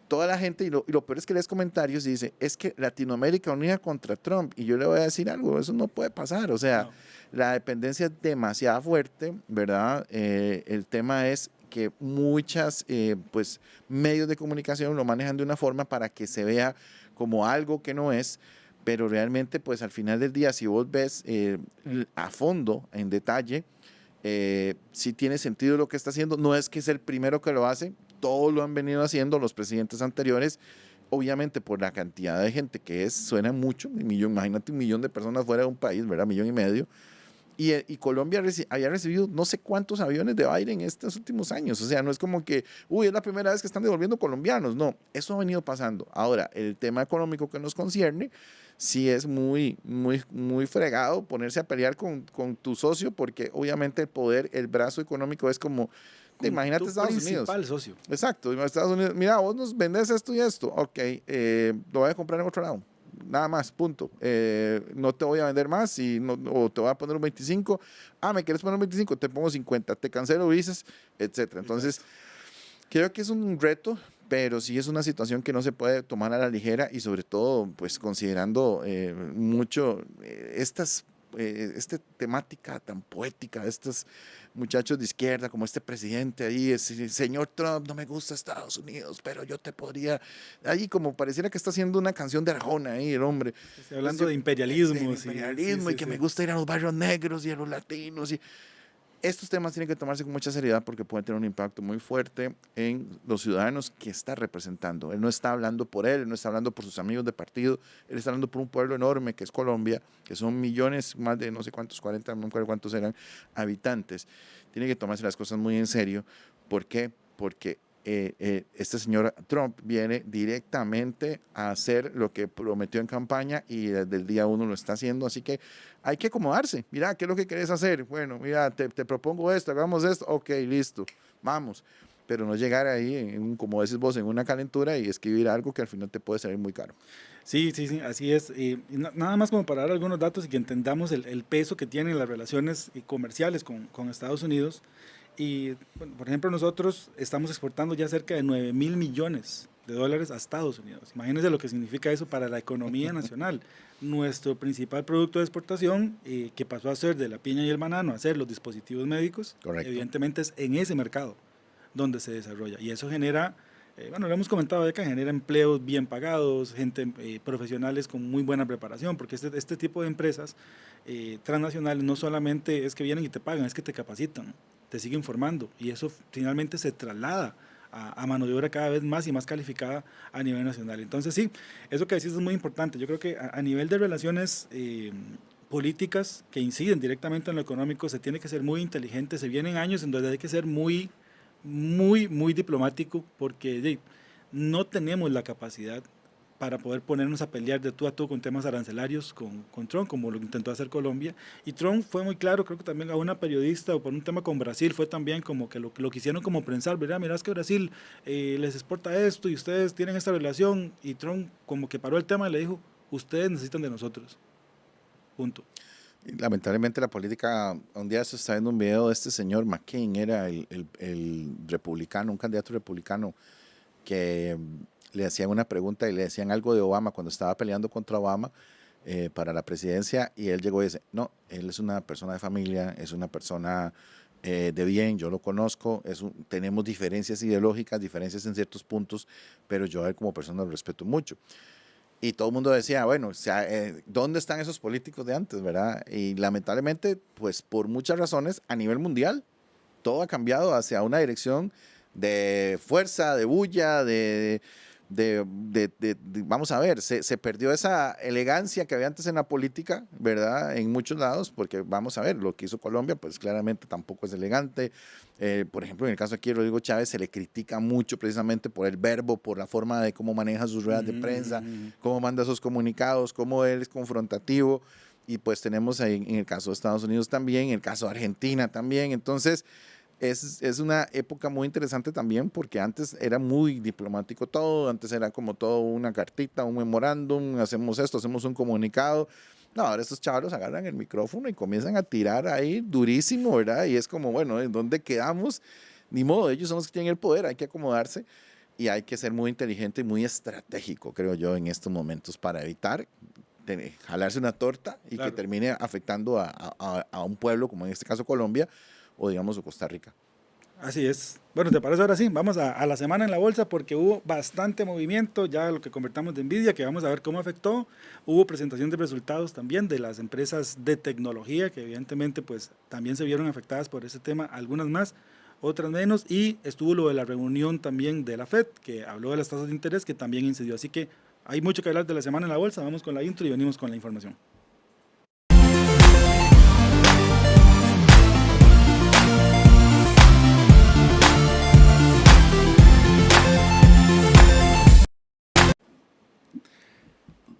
toda la gente, y lo peor es que lees comentarios y dice, es que Latinoamérica unida contra Trump, y yo le voy a decir algo, eso no puede pasar, o sea, no. la dependencia es demasiado fuerte, ¿verdad? El tema es que muchas pues, medios de comunicación lo manejan de una forma para que se vea como algo que no es, pero realmente pues al final del día, si vos ves a fondo, en detalle, sí tiene sentido lo que está haciendo, no es que es el primero que lo hace, todos lo han venido haciendo los presidentes anteriores, obviamente por la cantidad de gente que es, suena mucho, imagínate 1 millón de personas fuera de un país, ¿verdad? 1,5 millones. Y Colombia había recibido no sé cuántos aviones de Biden en estos últimos años. O sea, no es como que, uy, es la primera vez que están devolviendo colombianos. No, eso ha venido pasando. Ahora, el tema económico que nos concierne, sí es muy, muy, muy fregado ponerse a pelear con tu socio, porque obviamente el poder, el brazo económico es como, Con imagínate tu Estados Unidos. principal socio. Exacto, Estados Unidos, mira, vos nos vendés esto y esto, ok, lo voy a comprar en otro lado, nada más, punto. No te voy a vender más y no, o te voy a poner un 25, me quieres poner un 25, te pongo 50, te cancelo dices, etcétera. Entonces, creo que es un reto, pero sí es una situación que no se puede tomar a la ligera y sobre todo, pues considerando mucho esta temática tan poética de estos muchachos de izquierda, como este presidente ahí, señor Trump, no me gusta Estados Unidos, pero yo te podría, ahí como pareciera que está haciendo una canción de Arjona ahí, el hombre. Estoy hablando de imperialismo. De imperialismo Sí, y que me sí. gusta ir a los barrios negros y a los latinos y estos temas tienen que tomarse con mucha seriedad porque pueden tener un impacto muy fuerte en los ciudadanos que está representando. Él no está hablando por él no está hablando por sus amigos de partido, él está hablando por un pueblo enorme que es Colombia, que son millones, más de no sé cuántos, 40, no me acuerdo cuántos eran habitantes. Tiene que tomarse las cosas muy en serio. ¿Por qué? Porque este señor Trump viene directamente a hacer lo que prometió en campaña y desde el día uno lo está haciendo, así que hay que acomodarse. Mira, ¿qué es lo que querés hacer? Bueno, mira, te propongo esto, hagamos esto, ok, listo, vamos. Pero no llegar ahí, como decís vos, en una calentura y escribir algo que al final te puede salir muy caro. Sí, sí, sí, así es. Y nada más como para dar algunos datos y que entendamos el peso que tienen las relaciones comerciales con Estados Unidos. Y, bueno, por ejemplo, nosotros estamos exportando ya cerca de 9.000 millones de dólares a Estados Unidos. Imagínense lo que significa eso para la economía nacional. Nuestro principal producto de exportación, que pasó a ser de la piña y el banano a ser los dispositivos médicos, Correcto. evidentemente es en ese mercado donde se desarrolla. Y eso genera, bueno, lo hemos comentado acá, genera empleos bien pagados, gente, profesionales con muy buena preparación, porque este tipo de empresas transnacionales no solamente es que vienen y te pagan, es que te capacitan, te siguen formando y eso finalmente se traslada a mano de obra cada vez más y más calificada a nivel nacional. Entonces sí, eso que decís es muy importante. Yo creo que a nivel de relaciones políticas que inciden directamente en lo económico se tiene que ser muy inteligente. Se vienen años en donde hay que ser muy, muy, muy diplomático porque no tenemos la capacidad para poder ponernos a pelear de tú a tú con temas arancelarios con Trump, como lo intentó hacer Colombia. Y Trump fue muy claro, creo que también a una periodista, o por un tema con Brasil, fue también como que lo quisieron como prensar, ¿verdad? Mirá, es que Brasil les exporta esto y ustedes tienen esta relación. Y Trump como que paró el tema y le dijo, ustedes necesitan de nosotros. Punto. Y lamentablemente la política, un día se está viendo un video de este señor McCain, era el republicano, un candidato republicano, que le hacían una pregunta y le decían algo de Obama cuando estaba peleando contra Obama para la presidencia, y él llegó y dice, no, él es una persona de familia, es una persona de bien, yo lo conozco, tenemos diferencias ideológicas, diferencias en ciertos puntos, pero yo a él como persona lo respeto mucho. Y todo el mundo decía, bueno, o sea, ¿dónde están esos políticos de antes, verdad? Y lamentablemente, pues por muchas razones, a nivel mundial, todo ha cambiado hacia una dirección de fuerza, de bulla, vamos a ver, se perdió esa elegancia que había antes en la política, ¿verdad? En muchos lados, porque vamos a ver, lo que hizo Colombia, pues claramente tampoco es elegante. Por ejemplo, en el caso aquí de Rodrigo Chávez se le critica mucho precisamente por el verbo, por la forma de cómo maneja sus ruedas de prensa, cómo manda sus comunicados, cómo él es confrontativo. Y pues tenemos ahí en el caso de Estados Unidos también, en el caso de Argentina también. Entonces, es una época muy interesante también porque antes era muy diplomático todo, antes era como todo una cartita, un memorándum, hacemos esto, hacemos un comunicado. No, ahora estos chavos agarran el micrófono y comienzan a tirar ahí durísimo, ¿verdad? Y es como, bueno, ¿en dónde quedamos? Ni modo, ellos son los que tienen el poder, hay que acomodarse y hay que ser muy inteligente y muy estratégico, creo yo, en estos momentos para evitar jalarse una torta y Claro. que termine afectando a un pueblo, como en este caso Colombia, o digamos Costa Rica. Así es. Bueno, ¿te parece ahora sí? Vamos a la semana en la bolsa porque hubo bastante movimiento, ya lo que convertamos de Nvidia, que vamos a ver cómo afectó. Hubo presentación de resultados también de las empresas de tecnología, que evidentemente pues también se vieron afectadas por ese tema, algunas más, otras menos. Y estuvo lo de la reunión también de la FED, que habló de las tasas de interés, que también incidió. Así que hay mucho que hablar de la semana en la bolsa. Vamos con la intro y venimos con la información.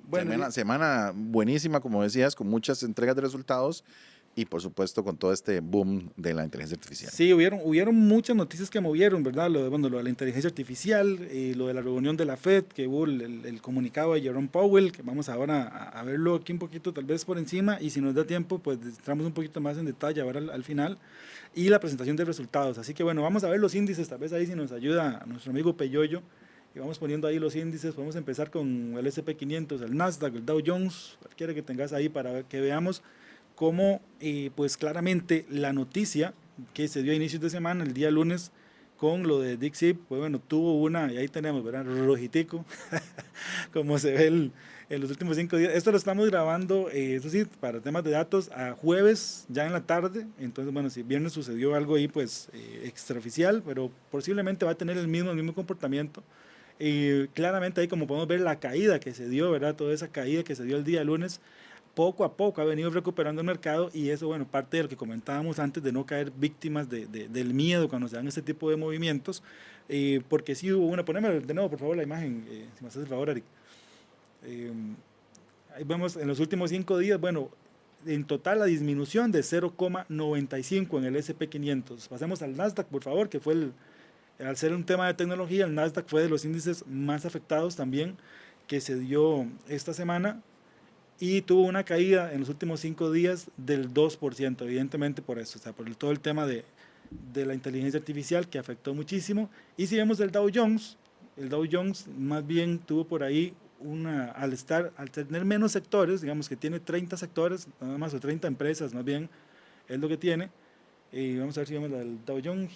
Bueno, Semana buenísima, como decías, con muchas entregas de resultados y por supuesto con todo este boom de la inteligencia artificial. sí, hubieron muchas noticias que movieron, ¿verdad? Bueno, lo de la inteligencia artificial, lo de la reunión de la FED, que hubo el comunicado de Jerome Powell, que vamos ahora a verlo aquí un poquito tal vez por encima, y si nos da tiempo, pues entramos un poquito más en detalle ahora al final, y la presentación de resultados. Así que bueno, vamos a ver los índices, tal vez ahí si nos ayuda nuestro amigo Peyoyo, y vamos poniendo ahí los índices. Podemos empezar con el S&P 500, el Nasdaq, el Dow Jones, cualquiera que tengas ahí para que veamos cómo pues claramente la noticia que se dio a inicios de semana, el día lunes, con lo de Dixie, pues bueno, tuvo una, y ahí tenemos, ¿verdad? Rojitico, como se ve en los últimos 5 días. Esto lo estamos grabando, eso sí, para temas de datos, a jueves, ya en la tarde. Entonces, bueno, si viernes sucedió algo ahí, pues extraoficial, pero posiblemente va a tener el mismo comportamiento. Claramente ahí como podemos ver la caída que se dio, ¿verdad? Toda esa caída que se dio el día lunes, poco a poco ha venido recuperando el mercado, y eso, bueno, parte de lo que comentábamos antes de no caer víctimas del miedo cuando se dan este tipo de movimientos, porque sí hubo una, poneme de nuevo por favor la imagen, si me haces el favor, Eric. Ahí vemos en los últimos 5 días, bueno, en total la disminución de 0,95 en el S&P 500. Pasemos al Nasdaq, por favor, que fue al ser un tema de tecnología, el Nasdaq fue de los índices más afectados también que se dio esta semana, y tuvo una caída en los últimos 5 días del 2%, evidentemente por eso, o sea, por todo el tema de la inteligencia artificial que afectó muchísimo. Y si vemos el Dow Jones más bien tuvo por ahí al tener menos sectores, digamos que tiene 30 sectores, nada más, o 30 empresas más bien, es lo que tiene. Vamos a ver si vemos el Dow Jones,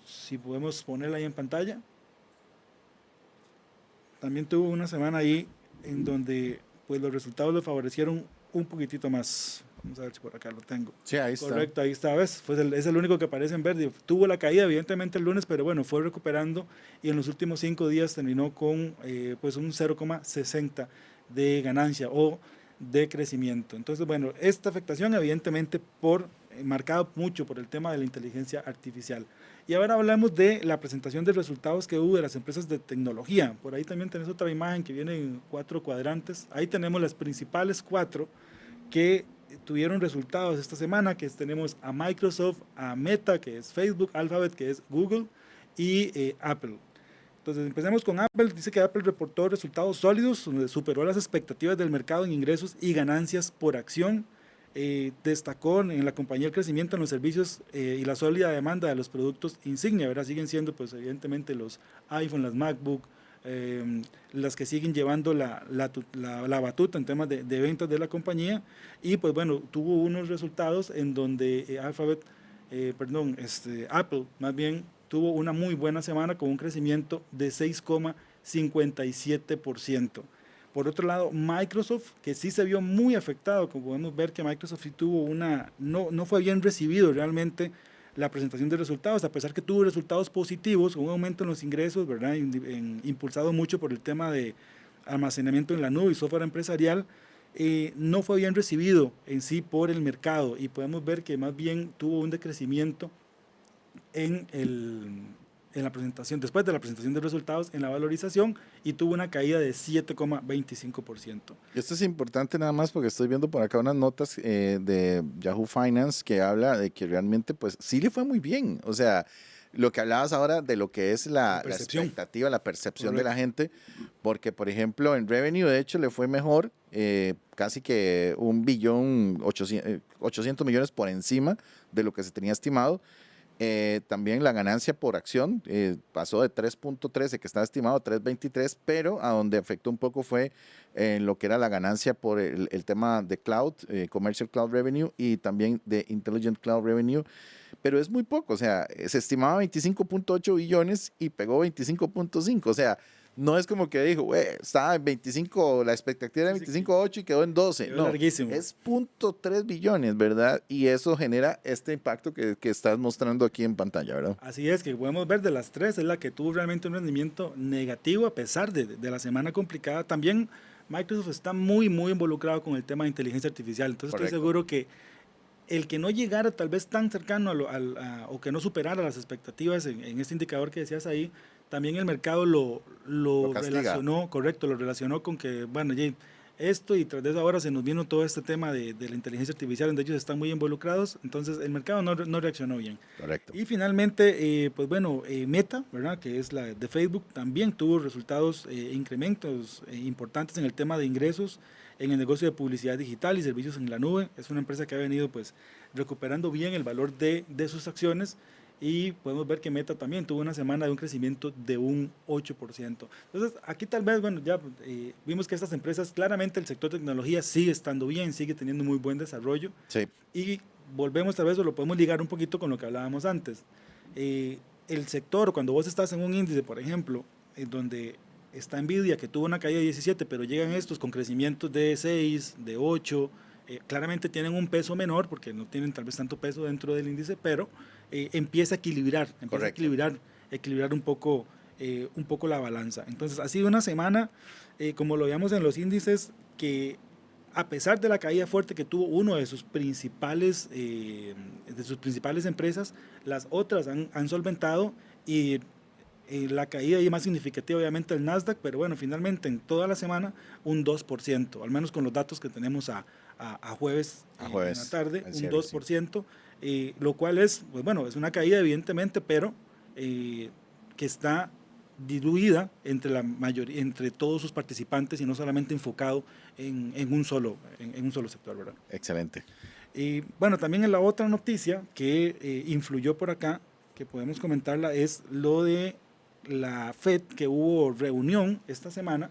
si podemos ponerla ahí en pantalla. También tuvo una semana ahí en donde pues los resultados lo favorecieron un poquitito más. Vamos a ver si por acá lo tengo. Sí, ahí está. Correcto, ahí está, ¿ves? Es el único que aparece en verde. Tuvo la caída evidentemente el lunes, pero bueno, fue recuperando, y en los últimos 5 días terminó con pues un 0,60 de ganancia o de crecimiento. Entonces, bueno, esta afectación evidentemente por marcado mucho por el tema de la inteligencia artificial. Y ahora hablamos de la presentación de resultados que hubo de las empresas de tecnología. Por ahí también tenés otra imagen que viene en 4 cuadrantes. Ahí tenemos las principales 4 que tuvieron resultados esta semana, que tenemos a Microsoft, a Meta, que es Facebook, Alphabet, que es Google, y Apple. Entonces, empecemos con Apple. Dice que Apple reportó resultados sólidos, donde superó las expectativas del mercado en ingresos y ganancias por acción. Destacó en la compañía el crecimiento en los servicios y la sólida demanda de los productos insignia, ¿verdad? Siguen siendo, pues, evidentemente, los iPhone, las MacBook, las que siguen llevando la batuta en temas de ventas de la compañía. Y, pues, bueno, tuvo unos resultados en donde Apple, más bien, tuvo una muy buena semana con un crecimiento de 6,57%. Por otro lado, Microsoft, que sí se vio muy afectado, como podemos ver que Microsoft sí tuvo no fue bien recibido realmente la presentación de resultados, a pesar que tuvo resultados positivos, un aumento en los ingresos, ¿verdad? Impulsado mucho por el tema de almacenamiento en la nube y software empresarial, no fue bien recibido en sí por el mercado, y podemos ver que más bien tuvo un decrecimiento en la presentación, después de la presentación de resultados, en la valorización, y tuvo una caída de 7,25%. Esto es importante nada más porque estoy viendo por acá unas notas de Yahoo Finance que habla de que realmente pues sí le fue muy bien. O sea, lo que hablabas ahora de lo que es la expectativa, la percepción de la gente, porque por ejemplo en revenue de hecho le fue mejor, casi que 1.800 millones por encima de lo que se tenía estimado. También la ganancia por acción pasó de 3.13 que estaba estimado a 3.23, pero a donde afectó un poco fue en lo que era la ganancia por el tema de cloud, commercial cloud revenue, y también de intelligent cloud revenue, pero es muy poco. O sea, se estimaba 25.8 billones y pegó 25.5, o sea, no es como que dijo, estaba en 25, la expectativa era 25.8 y quedó en 12. No, larguísimo. Es 0.3 billones, ¿verdad? Y eso genera este impacto que estás mostrando aquí en pantalla, ¿verdad? Así es, que podemos ver de las 3, es la que tuvo realmente un rendimiento negativo a pesar de la semana complicada. También Microsoft está muy, muy involucrado con el tema de inteligencia artificial. Entonces Correcto. Estoy seguro que el que no llegara tal vez tan cercano o que no superara las expectativas en este indicador que decías ahí, también el mercado lo relacionó, correcto, lo relacionó con que, bueno, esto, y tras de eso ahora se nos vino todo este tema de la inteligencia artificial, donde ellos están muy involucrados, entonces el mercado no reaccionó bien. Correcto. Y finalmente, pues bueno, Meta, ¿verdad?, que es la de Facebook, también tuvo resultados, incrementos importantes en el tema de ingresos, en el negocio de publicidad digital y servicios en la nube. Es una empresa que ha venido pues recuperando bien el valor de sus acciones, y podemos ver que Meta también tuvo una semana de un crecimiento de un 8%. Entonces, aquí tal vez, bueno, ya vimos que estas empresas, claramente el sector tecnología sigue estando bien, sigue teniendo muy buen desarrollo. Sí. Y volvemos tal vez, o lo podemos ligar un poquito con lo que hablábamos antes. El sector, cuando vos estás en un índice, por ejemplo, en donde está Nvidia, que tuvo una caída de 17, pero llegan estos con crecimientos de 6, de 8, claramente tienen un peso menor, porque no tienen tal vez tanto peso dentro del índice, pero empieza a equilibrar, equilibrar un poco la balanza. Entonces, ha sido una semana, como lo veíamos en los índices, que a pesar de la caída fuerte que tuvo uno de sus principales empresas, las otras han solventado, y la caída ahí más significativa obviamente el Nasdaq, pero bueno, finalmente en toda la semana un 2%, al menos con los datos que tenemos a jueves en la tarde, un 2%, lo cual es, pues bueno, es una caída evidentemente, pero que está diluida entre todos sus participantes y no solamente enfocado en un solo sector, ¿verdad? Excelente. Y bueno, también en la otra noticia que influyó por acá, que podemos comentarla, es lo de la Fed, que hubo reunión esta semana.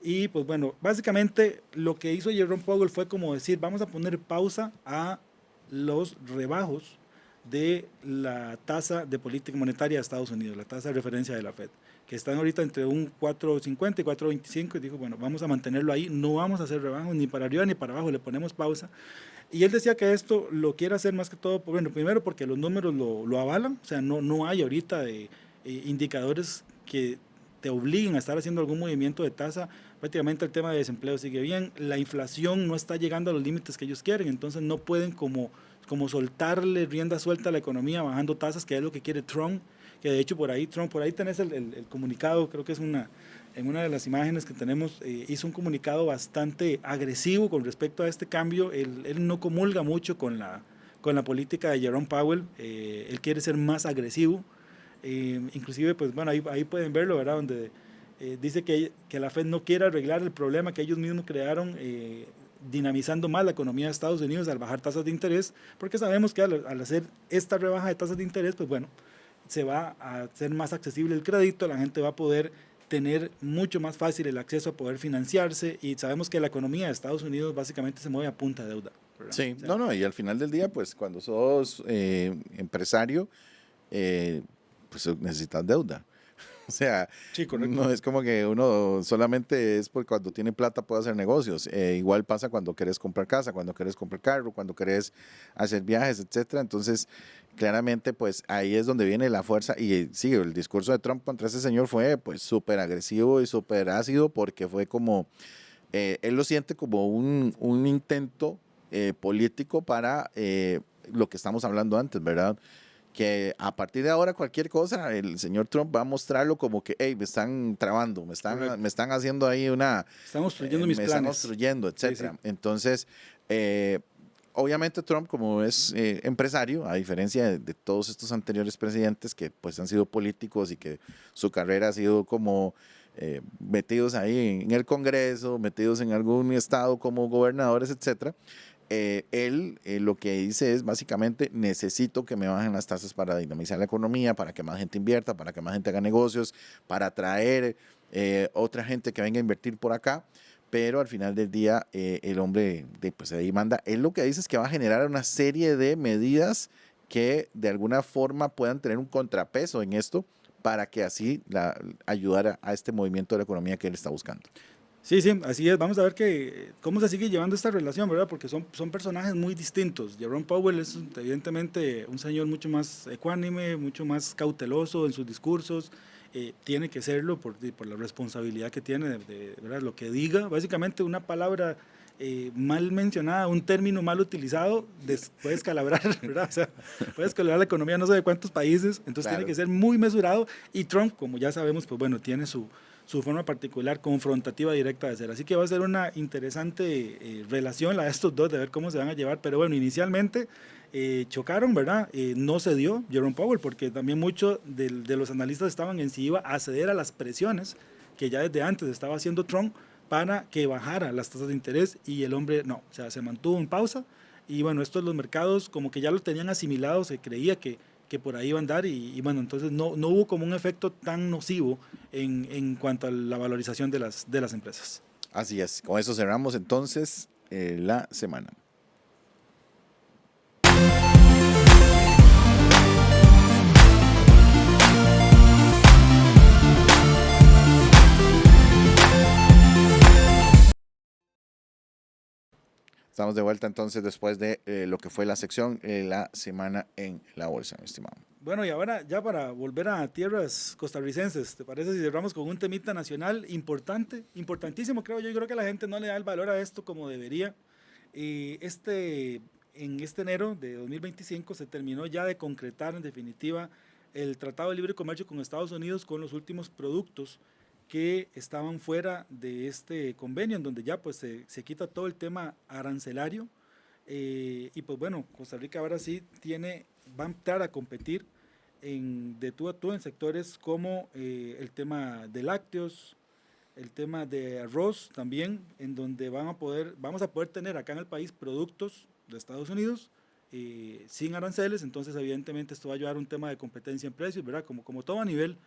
Y pues bueno, básicamente lo que hizo Jerome Powell fue como decir, vamos a poner pausa a los rebajos de la tasa de política monetaria de Estados Unidos, la tasa de referencia de la Fed, que están ahorita entre un 4.50 y 4.25, y dijo, bueno, vamos a mantenerlo ahí, no vamos a hacer rebajos ni para arriba ni para abajo, le ponemos pausa. Y él decía que esto lo quiere hacer más que todo, bueno, primero porque los números lo avalan, o sea, no hay ahorita indicadores que te obliguen a estar haciendo algún movimiento de tasa. Prácticamente el tema de desempleo sigue bien, la inflación no está llegando a los límites que ellos quieren, entonces no pueden como como soltarle rienda suelta a la economía bajando tasas, que es lo que quiere Trump, que de hecho por ahí tenés el comunicado, creo que es en una de las imágenes que tenemos, hizo un comunicado bastante agresivo con respecto a este cambio. Él no comulga mucho con la política de Jerome Powell, él quiere ser más agresivo, inclusive pues bueno, ahí pueden verlo, ¿verdad? Donde dice que la Fed no quiere arreglar el problema que ellos mismos crearon, dinamizando más la economía de Estados Unidos al bajar tasas de interés, porque sabemos que al hacer esta rebaja de tasas de interés, pues bueno, se va a hacer más accesible el crédito, la gente va a poder tener mucho más fácil el acceso a poder financiarse, y sabemos que la economía de Estados Unidos básicamente se mueve a punta de deuda, ¿verdad? Sí, O sea, no, y al final del día, pues cuando sos empresario, pues necesitas deuda. O sea, sí, correcto. no es como que uno solamente es porque cuando tiene plata puede hacer negocios. Igual pasa cuando querés comprar casa, cuando querés comprar carro, cuando querés hacer viajes, etcétera. Entonces, claramente, pues ahí es donde viene la fuerza. Y sí, el discurso de Trump contra ese señor fue pues súper agresivo y súper ácido, porque fue como, él lo siente como un intento político para lo que estamos hablando antes, ¿verdad? Que a partir de ahora cualquier cosa, el señor Trump va a mostrarlo como que, hey, me están trabando, me están haciendo ahí están obstruyendo mis me planes. están obstruyendo, etcétera. Sí, sí. Entonces, obviamente Trump, como es empresario, a diferencia de todos estos anteriores presidentes que pues han sido políticos y que su carrera ha sido como metidos ahí en el Congreso, metidos en algún estado como gobernadores, etcétera. Él lo que dice es básicamente necesito que me bajen las tasas para dinamizar la economía, para que más gente invierta, para que más gente haga negocios, para atraer otra gente que venga a invertir por acá, pero al final del día el hombre pues ahí manda. Él lo que dice es que va a generar una serie de medidas que de alguna forma puedan tener un contrapeso en esto para que así ayudar a este movimiento de la economía que él está buscando. Sí, sí, así es. Vamos a ver cómo se sigue llevando esta relación, ¿verdad? Porque son personajes muy distintos. Jerome Powell es evidentemente un señor mucho más ecuánime, mucho más cauteloso en sus discursos. Tiene que serlo por la responsabilidad que tiene ¿verdad? Lo que diga. Básicamente una palabra mal mencionada, un término mal utilizado, puede escalabrar, ¿verdad? O sea, puede escalabrar la economía no sé de cuántos países. Entonces Claro. tiene que ser muy mesurado. Y Trump, como ya sabemos, pues bueno, tiene su forma particular, confrontativa, directa de ser. Así que va a ser una interesante relación la de estos dos, de ver cómo se van a llevar. Pero bueno, inicialmente chocaron, ¿verdad? No se dio Jerome Powell, porque también muchos de los analistas estaban en si iba a ceder a las presiones que ya desde antes estaba haciendo Trump para que bajara las tasas de interés, y el hombre no, o sea, se mantuvo en pausa. Y bueno, estos los mercados como que ya lo tenían asimilado, se creía que por ahí iba a andar, y bueno, entonces no hubo como un efecto tan nocivo en cuanto a la valorización de las empresas. Así es. Con eso cerramos entonces la semana. Estamos de vuelta entonces después de lo que fue la sección la semana en la bolsa, mi estimado. Bueno, y ahora ya para volver a tierras costarricenses, ¿te parece si cerramos con un temita nacional importante, importantísimo, creo yo? Yo creo que la gente no le da el valor a esto como debería. En este enero de 2025 se terminó ya de concretar en definitiva el Tratado de Libre Comercio con Estados Unidos, con los últimos productos que estaban fuera de este convenio, en donde ya pues se quita todo el tema arancelario. Y pues bueno, Costa Rica ahora sí va a entrar a competir de tú a tú en sectores como el tema de lácteos, el tema de arroz también, en donde vamos a poder tener acá en el país productos de Estados Unidos sin aranceles. Entonces evidentemente esto va a ayudar a un tema de competencia en precios, ¿verdad? Como todo a nivel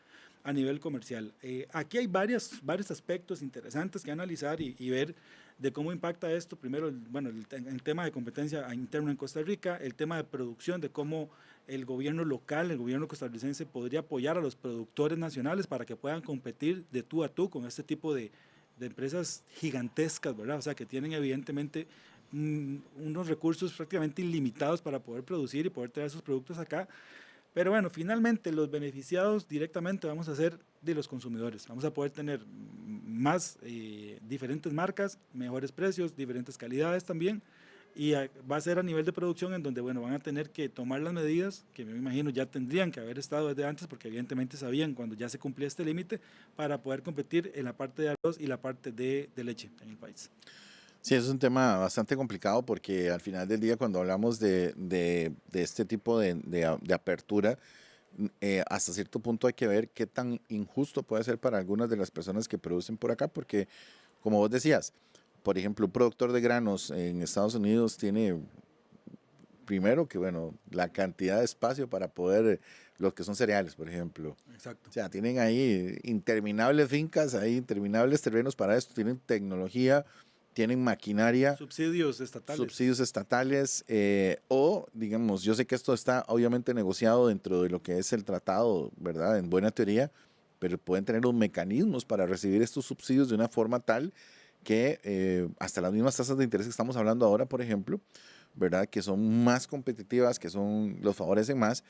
comercial. Aquí hay varios aspectos interesantes que analizar y ver de cómo impacta esto. Primero, bueno, el tema de competencia interna en Costa Rica, el tema de producción, de cómo el gobierno local, el gobierno costarricense podría apoyar a los productores nacionales para que puedan competir de tú a tú con este tipo de empresas gigantescas, ¿verdad? O sea, que tienen evidentemente unos recursos prácticamente ilimitados para poder producir y poder traer sus productos acá. Pero bueno, finalmente los beneficiados directamente vamos a ser de los consumidores. Vamos a poder tener más diferentes marcas, mejores precios, diferentes calidades también. y va a ser a nivel de producción en donde, bueno, van a tener que tomar las medidas que me imagino ya tendrían que haber estado desde antes, porque evidentemente sabían cuando ya se cumplía este límite, para poder competir en la parte de arroz y la parte de leche en el país. Sí, eso es un tema bastante complicado porque al final del día cuando hablamos de este tipo de apertura, hasta cierto punto hay que ver qué tan injusto puede ser para algunas de las personas que producen por acá, porque como vos decías, por ejemplo, un productor de granos en Estados Unidos tiene, primero que, bueno, la cantidad de espacio para poder, los que son cereales, por ejemplo. Exacto. O sea, tienen ahí interminables fincas, ahí interminables terrenos para esto, tienen tecnología, tienen maquinaria, subsidios estatales, o, digamos, yo sé que esto está obviamente negociado dentro de lo que es el tratado, ¿verdad? En buena teoría, pero pueden tener los mecanismos para recibir estos subsidios de una forma tal que hasta las mismas tasas de interés que estamos hablando ahora, por ejemplo, ¿verdad? Que son más competitivas, que son, los favorecen más.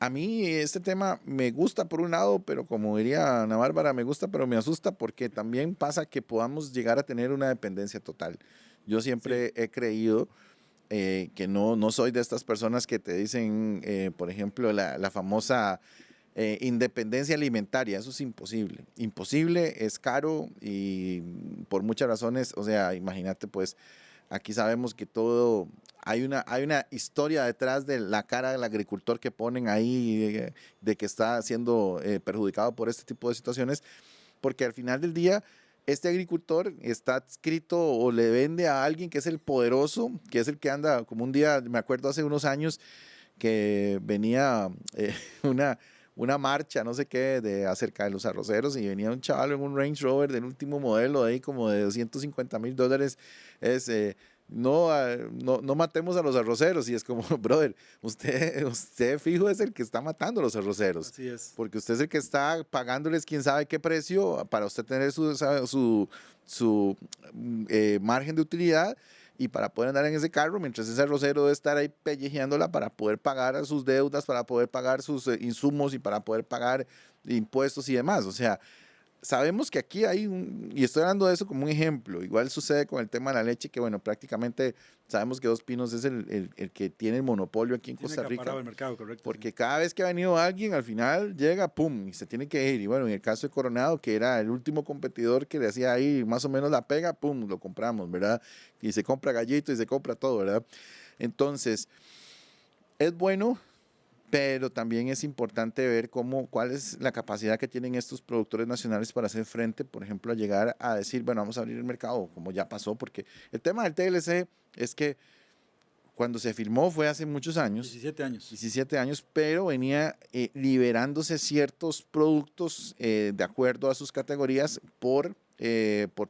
A mí este tema me gusta por un lado, pero como diría Ana Bárbara, me gusta, pero me asusta porque también pasa que podamos llegar a tener una dependencia total. Yo siempre he creído que no soy de estas personas que te dicen, por ejemplo, la famosa independencia alimentaria. Eso es imposible. Imposible, es caro y por muchas razones, o sea, imagínate pues. Aquí sabemos que todo, hay una historia detrás de la cara del agricultor que ponen ahí, de que está siendo perjudicado por este tipo de situaciones, porque al final del día, este agricultor está adscrito o le vende a alguien que es el poderoso, que es el que anda, como un día, me acuerdo hace unos años, que venía una, una marcha, no sé qué, de acerca de los arroceros y venía un chaval en un Range Rover del último modelo ahí como de $250,000, es no, no matemos a los arroceros y es como, brother, usted fijo es el que está matando a los arroceros, Así es. porque usted es el que está pagándoles quién sabe qué precio para usted tener su margen de utilidad y para poder andar en ese carro, mientras ese arrocero debe estar ahí pellejeándola para poder pagar sus deudas, para poder pagar sus insumos y para poder pagar impuestos y demás. O sea, sabemos que aquí hay y estoy hablando de eso como un ejemplo, igual sucede con el tema de la leche, que bueno, prácticamente sabemos que Dos Pinos es el que tiene el monopolio aquí en Tiene Costa Rica, el mercado, correcto. porque Sí. cada vez que ha venido alguien, al final llega, pum, y se tiene que ir. Y bueno, en el caso de Coronado, que era el último competidor que le hacía ahí más o menos la pega, pum, lo compramos, ¿verdad? Y se compra gallito y se compra todo, ¿verdad? Entonces, es bueno, pero también es importante ver cuál es la capacidad que tienen estos productores nacionales para hacer frente, por ejemplo, a llegar a decir, bueno, vamos a abrir el mercado, como ya pasó, porque el tema del TLC es que cuando se firmó fue hace muchos años, 17 años. 17 años, pero venía liberándose ciertos productos de acuerdo a sus categorías por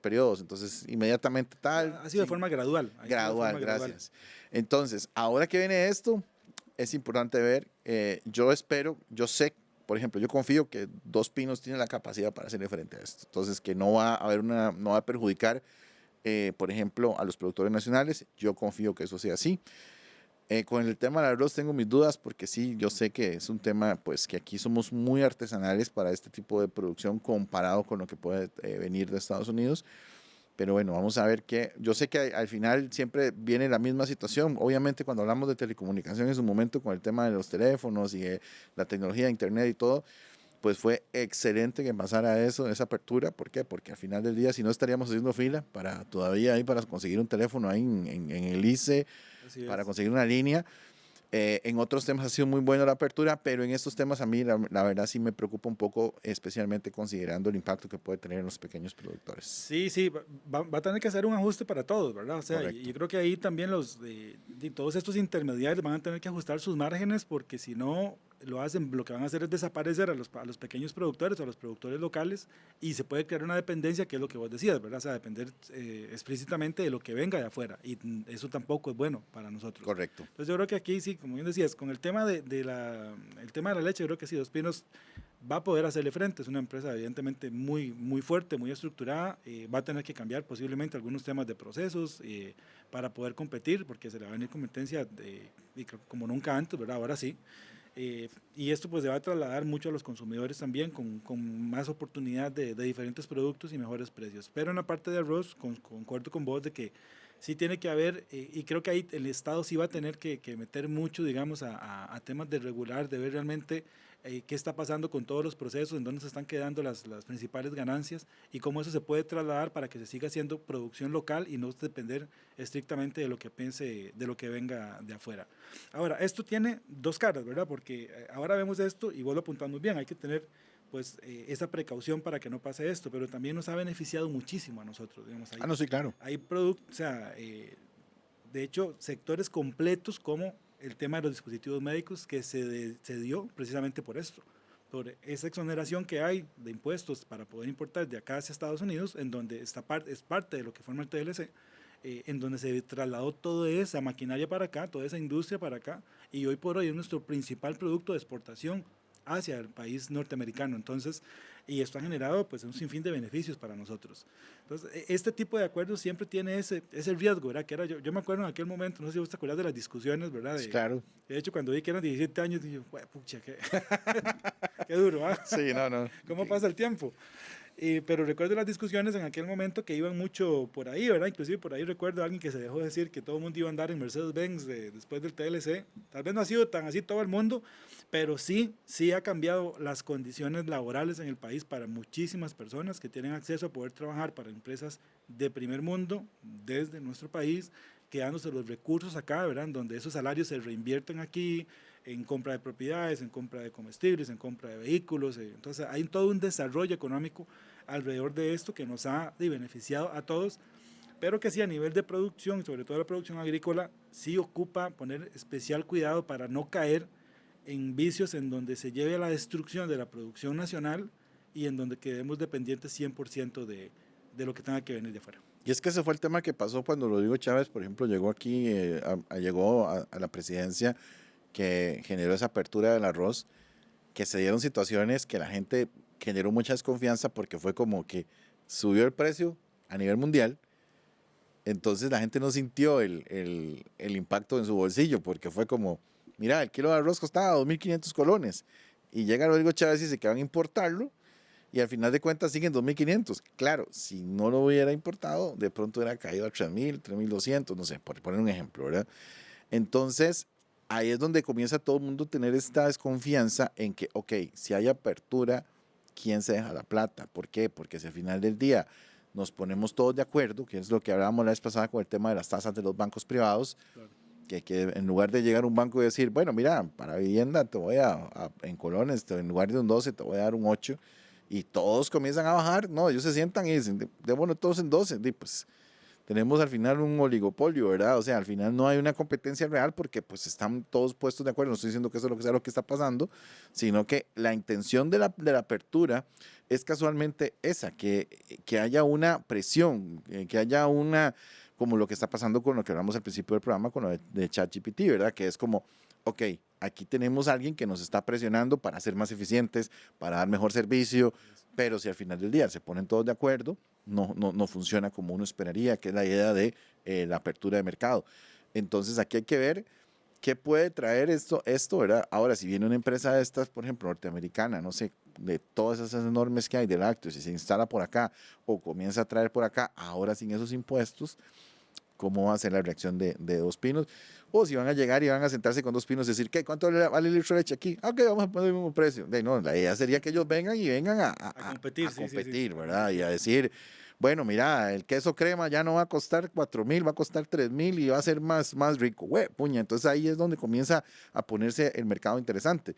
periodos. Entonces, inmediatamente tal. Ha sido de forma gradual. Gradual, gracias. Entonces, ahora que viene esto, es importante ver, yo espero, yo sé, por ejemplo, yo confío que Dos Pinos tiene la capacidad para hacerle frente a esto. Entonces, que no va a haber no va a perjudicar, por ejemplo, a los productores nacionales. Yo confío que eso sea así. Con el tema del arroz tengo mis dudas porque sí, yo sé que es un tema pues que aquí somos muy artesanales para este tipo de producción comparado con lo que puede venir de Estados Unidos. Pero bueno, vamos a ver qué. Yo sé que al final siempre viene la misma situación. Obviamente cuando hablamos de telecomunicación en su momento con el tema de los teléfonos y la tecnología de internet y todo, pues fue excelente que pasara eso, esa apertura. ¿Por qué? Porque al final del día, si no estaríamos haciendo fila para todavía ahí para conseguir un teléfono ahí en el ICE, para conseguir una línea. En otros temas ha sido muy buena la apertura, pero en estos temas a mí la verdad sí me preocupa un poco, especialmente considerando el impacto que puede tener en los pequeños productores. Sí, sí, va a tener que hacer un ajuste para todos, ¿verdad? O sea, yo creo que ahí también todos estos intermediarios van a tener que ajustar sus márgenes porque si no lo hacen, lo que van a hacer es desaparecer a los pequeños productores, a los productores locales y se puede crear una dependencia que es lo que vos decías, ¿verdad? O sea, depender explícitamente de lo que venga de afuera y eso tampoco es bueno para nosotros. Correcto. Entonces yo creo que aquí sí, como bien decías, con el tema el tema de la leche, yo creo que sí, Dos Pinos va a poder hacerle frente. Es una empresa evidentemente muy, muy fuerte, muy estructurada. Va a tener que cambiar posiblemente algunos temas de procesos para poder competir, porque se le va a venir competencia como nunca antes, ¿verdad? Ahora sí. Y esto pues se va a trasladar mucho a los consumidores también con más oportunidad de diferentes productos y mejores precios. Pero en la parte de arroz, concuerdo con vos de que sí tiene que haber, y creo que ahí el Estado sí va a tener que meter mucho, digamos, a temas de regular, de ver realmente qué está pasando con todos los procesos, en dónde se están quedando las principales ganancias y cómo eso se puede trasladar para que se siga haciendo producción local y no depender estrictamente de lo que piense, de lo que venga de afuera. Ahora, esto tiene dos caras, ¿verdad? Porque ahora vemos esto y vos lo apuntás muy bien, hay que tener pues esa precaución para que no pase esto, pero también nos ha beneficiado muchísimo a nosotros, digamos, Ah, no, sí, claro. hay productos, o sea, de hecho, sectores completos como el tema de los dispositivos médicos que se dio precisamente por esto, por esa exoneración que hay de impuestos para poder importar de acá hacia Estados Unidos, en donde es parte de lo que forma el TLC, en donde se trasladó toda esa maquinaria para acá, toda esa industria para acá, y hoy por hoy es nuestro principal producto de exportación hacia el país norteamericano. Entonces, y esto ha generado pues un sinfín de beneficios para nosotros. Entonces, este tipo de acuerdos siempre tiene ese riesgo, ¿verdad? Que era, yo me acuerdo en aquel momento, no sé si vos te acuerdas de las discusiones, ¿verdad? Sí, claro. De hecho, cuando vi que eran 17 años, dije, pucha, qué duro, ¿ah? Sí, no, no. ¿Cómo pasa el tiempo? Pero recuerdo las discusiones en aquel momento que iban mucho por ahí, ¿verdad? Inclusive por ahí recuerdo a alguien que se dejó decir que todo el mundo iba a andar en Mercedes-Benz después del TLC. Tal vez no ha sido tan así todo el mundo, pero sí ha cambiado las condiciones laborales en el país para muchísimas personas que tienen acceso a poder trabajar para empresas de primer mundo desde nuestro país, quedándose los recursos acá, ¿verdad? En donde esos salarios se reinvierten aquí en compra de propiedades, en compra de comestibles, en compra de vehículos. Entonces hay todo un desarrollo económico alrededor de esto que nos ha beneficiado a todos, pero que sí a nivel de producción, sobre todo la producción agrícola, sí ocupa poner especial cuidado para no caer en vicios en donde se lleve a la destrucción de la producción nacional y en donde quedemos dependientes 100% de lo que tenga que venir de afuera. Y es que ese fue el tema que pasó cuando Rodrigo Chávez, por ejemplo, llegó aquí, llegó a la presidencia, que generó esa apertura del arroz, que se dieron situaciones que la gente generó mucha desconfianza porque fue como que subió el precio a nivel mundial, entonces la gente no sintió el impacto en su bolsillo porque fue como, mira, el kilo de arroz costaba 2.500 colones y llega Rodrigo Chávez y dice que van a importarlo y al final de cuentas siguen 2.500. Claro, si no lo hubiera importado, de pronto hubiera caído a 3.000, 3.200, no sé, por poner un ejemplo, ¿verdad? Entonces, ahí es donde comienza todo el mundo a tener esta desconfianza en que, ok, si hay apertura, ¿quién se deja la plata? ¿Por qué? Porque si al final del día nos ponemos todos de acuerdo, que es lo que hablábamos la vez pasada con el tema de las tasas de los bancos privados, Claro. que en lugar de llegar a un banco y decir, bueno, mira, para vivienda te voy en colones, en lugar de un 12 te voy a dar un 8, y todos comienzan a bajar, no, ellos se sientan y dicen, démonos todos en 12, y pues tenemos al final un oligopolio, ¿verdad? O sea, al final no hay una competencia real porque pues están todos puestos de acuerdo. No estoy diciendo que eso es lo que sea lo que está pasando, sino que la intención de la apertura es casualmente esa, que haya una presión, que haya una, como lo que está pasando con lo que hablamos al principio del programa, con lo de ChatGPT, ¿verdad? Que es como, ok, aquí tenemos a alguien que nos está presionando para ser más eficientes, para dar mejor servicio, pero si al final del día se ponen todos de acuerdo, no funciona como uno esperaría, que es la idea de la apertura de mercado. Entonces aquí hay que ver qué puede traer esto, ¿verdad? Ahora, si viene una empresa de estas, por ejemplo, norteamericana, no sé, de todas esas enormes que hay de lácteos y se instala por acá o comienza a traer por acá, ahora sin esos impuestos, ¿cómo va a ser la reacción de Dos Pinos? O si van a llegar y van a sentarse con Dos Pinos y decir, ¿qué? ¿Cuánto vale el litro de leche aquí? Ok, vamos a poner el mismo precio. No, la idea sería que ellos vengan y vengan A competir, a sí, competir, a ¿verdad? Y competir. a decir, bueno, mira, el queso crema ya no va a costar 4.000, va a costar 3.000 y va a ser más rico. Puña, entonces ahí es donde comienza a ponerse el mercado interesante.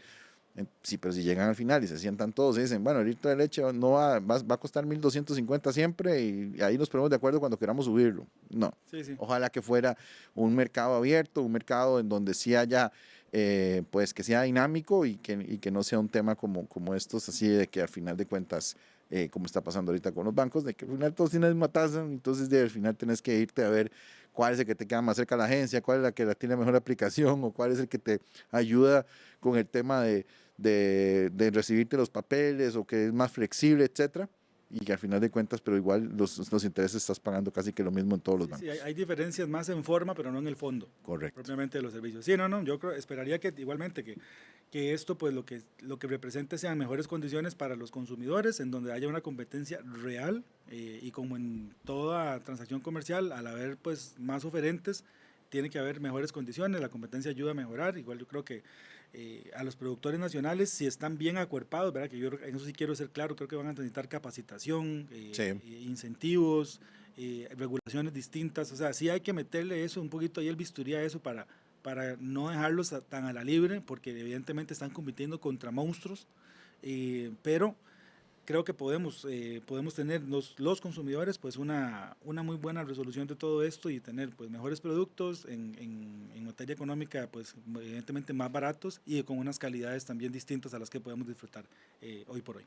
Sí, pero si llegan al final y se sientan todos y dicen, bueno, el litro de leche no va a costar 1.250 siempre y ahí nos ponemos de acuerdo cuando queramos subirlo. No, Sí, sí. ojalá que fuera un mercado abierto, un mercado en donde sí haya, pues que sea dinámico y que no sea un tema como estos, así de que al final de cuentas, como está pasando ahorita con los bancos, de que al final todos tienen la misma tasa, entonces al final tenés que irte a ver cuál es el que te queda más cerca a la agencia, cuál es la que tiene mejor aplicación o cuál es el que te ayuda con el tema de recibirte los papeles o que es más flexible, etcétera. y que al final de cuentas, pero igual los intereses estás pagando casi que lo mismo en todos los bancos. Sí, hay diferencias más en forma, pero no en el fondo. Correcto. Propiamente de los servicios. Sí, no, yo esperaría que igualmente que esto, pues lo que represente sean mejores condiciones para los consumidores, en donde haya una competencia real y como en toda transacción comercial, al haber pues más oferentes, tiene que haber mejores condiciones, la competencia ayuda a mejorar. Igual yo creo que a los productores nacionales, si están bien acuerpados, ¿verdad? Que yo en eso sí quiero ser claro, creo que van a necesitar capacitación, incentivos, regulaciones distintas, o sea, sí hay que meterle eso, un poquito ahí el bisturí a eso para no dejarlos tan a la libre, porque evidentemente están compitiendo contra monstruos, pero creo que podemos tener los consumidores pues una muy buena resolución de todo esto y tener pues mejores productos en materia económica, pues evidentemente más baratos y con unas calidades también distintas a las que podemos disfrutar hoy por hoy.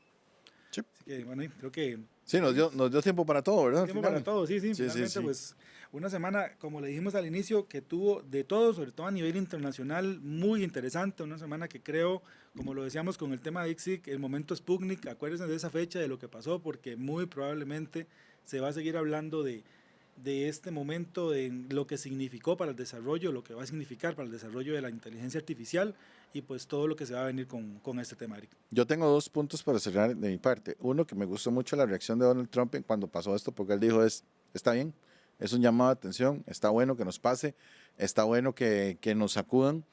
Sí. Así que bueno, creo que... Sí, nos dio tiempo para todo, ¿verdad? Tiempo para todo, sí. Finalmente, pues una semana, como le dijimos al inicio, que tuvo de todo, sobre todo a nivel internacional, muy interesante. Una semana que creo, como lo decíamos con el tema de ICSIC, el momento Sputnik, acuérdense de esa fecha, de lo que pasó, porque muy probablemente se va a seguir hablando de este momento, de lo que significó para el desarrollo, lo que va a significar para el desarrollo de la inteligencia artificial y pues todo lo que se va a venir con este tema, Eric. Yo tengo 2 puntos para cerrar de mi parte. Uno, que me gustó mucho la reacción de Donald Trump cuando pasó esto, porque él dijo, está bien, es un llamado de atención, está bueno que nos pase, está bueno que nos sacudan.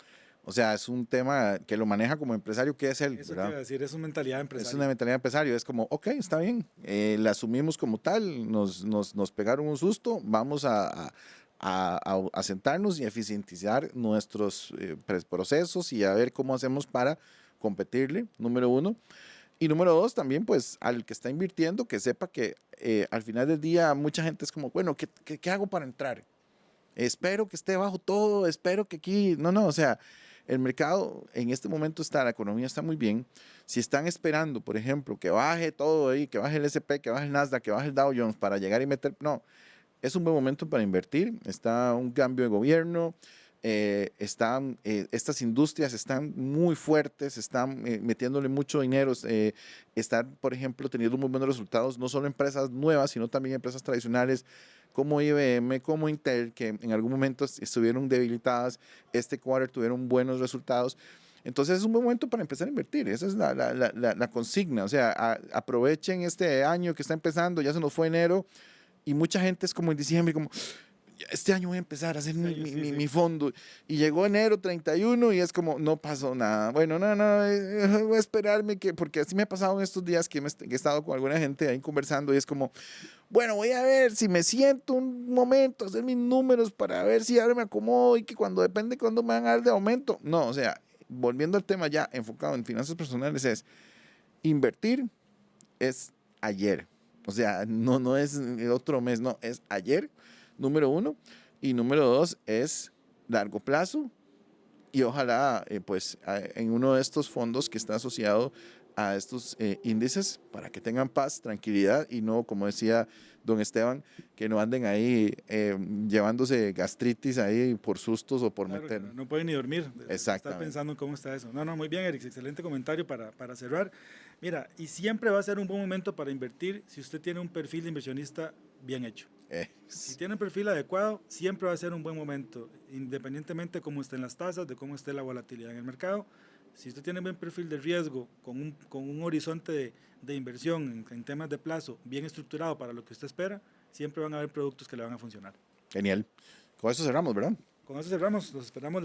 O sea, es un tema que lo maneja como empresario, que es él, Eso ¿verdad? te iba a decir, es una mentalidad de empresario. Es una mentalidad de empresario, es como, ok, está bien, la asumimos como tal, nos pegaron un susto, vamos a sentarnos y eficientizar nuestros procesos y a ver cómo hacemos para competirle, número 1. Y número 2, también pues al que está invirtiendo, que sepa que al final del día mucha gente es como, bueno, ¿qué hago para entrar? Espero que esté bajo todo, espero que aquí, no, o sea, el mercado en este momento la economía está muy bien. Si están esperando, por ejemplo, que baje todo ahí, que baje el S&P, que baje el Nasdaq, que baje el Dow Jones para llegar y meter, no, es un buen momento para invertir. Está un cambio de gobierno, estas industrias están muy fuertes, están metiéndole mucho dinero, están, por ejemplo, teniendo muy buenos resultados, no solo empresas nuevas, sino también empresas tradicionales como IBM, como Intel, que en algún momento estuvieron debilitadas, este quarter tuvieron buenos resultados. Entonces es un buen momento para empezar a invertir, esa es la consigna, o sea, aprovechen este año que está empezando, ya se nos fue enero, y mucha gente es como en diciembre, como, este año voy a empezar a hacer mi fondo. Y llegó enero 31 y es como, no pasó nada. Bueno, no, voy a esperarme, porque así me ha pasado en estos días que he estado con alguna gente ahí conversando y es como, bueno, voy a ver si me siento un momento, hacer mis números para ver si ahora me acomodo y que cuando depende cuándo me van a dar de aumento. No, o sea, volviendo al tema ya enfocado en finanzas personales, es invertir es ayer. O sea, no es el otro mes, no, es ayer, número 1. Y número 2 es largo plazo. Y ojalá, pues, en uno de estos fondos que está asociado a estos índices, para que tengan paz, tranquilidad y no, como decía don Esteban, que no anden ahí llevándose gastritis ahí por sustos o por claro, meter. No pueden ni dormir. Exactamente. Estar pensando en cómo está eso. No, muy bien, Eric, excelente comentario para cerrar. Mira, y siempre va a ser un buen momento para invertir si usted tiene un perfil de inversionista bien hecho. Si tiene un perfil adecuado, siempre va a ser un buen momento, independientemente de cómo estén las tasas, de cómo esté la volatilidad en el mercado. Si usted tiene un buen perfil de riesgo, con un horizonte de inversión en temas de plazo bien estructurado para lo que usted espera, siempre van a haber productos que le van a funcionar. Genial. Con eso cerramos, ¿verdad? Con eso cerramos, los esperamos.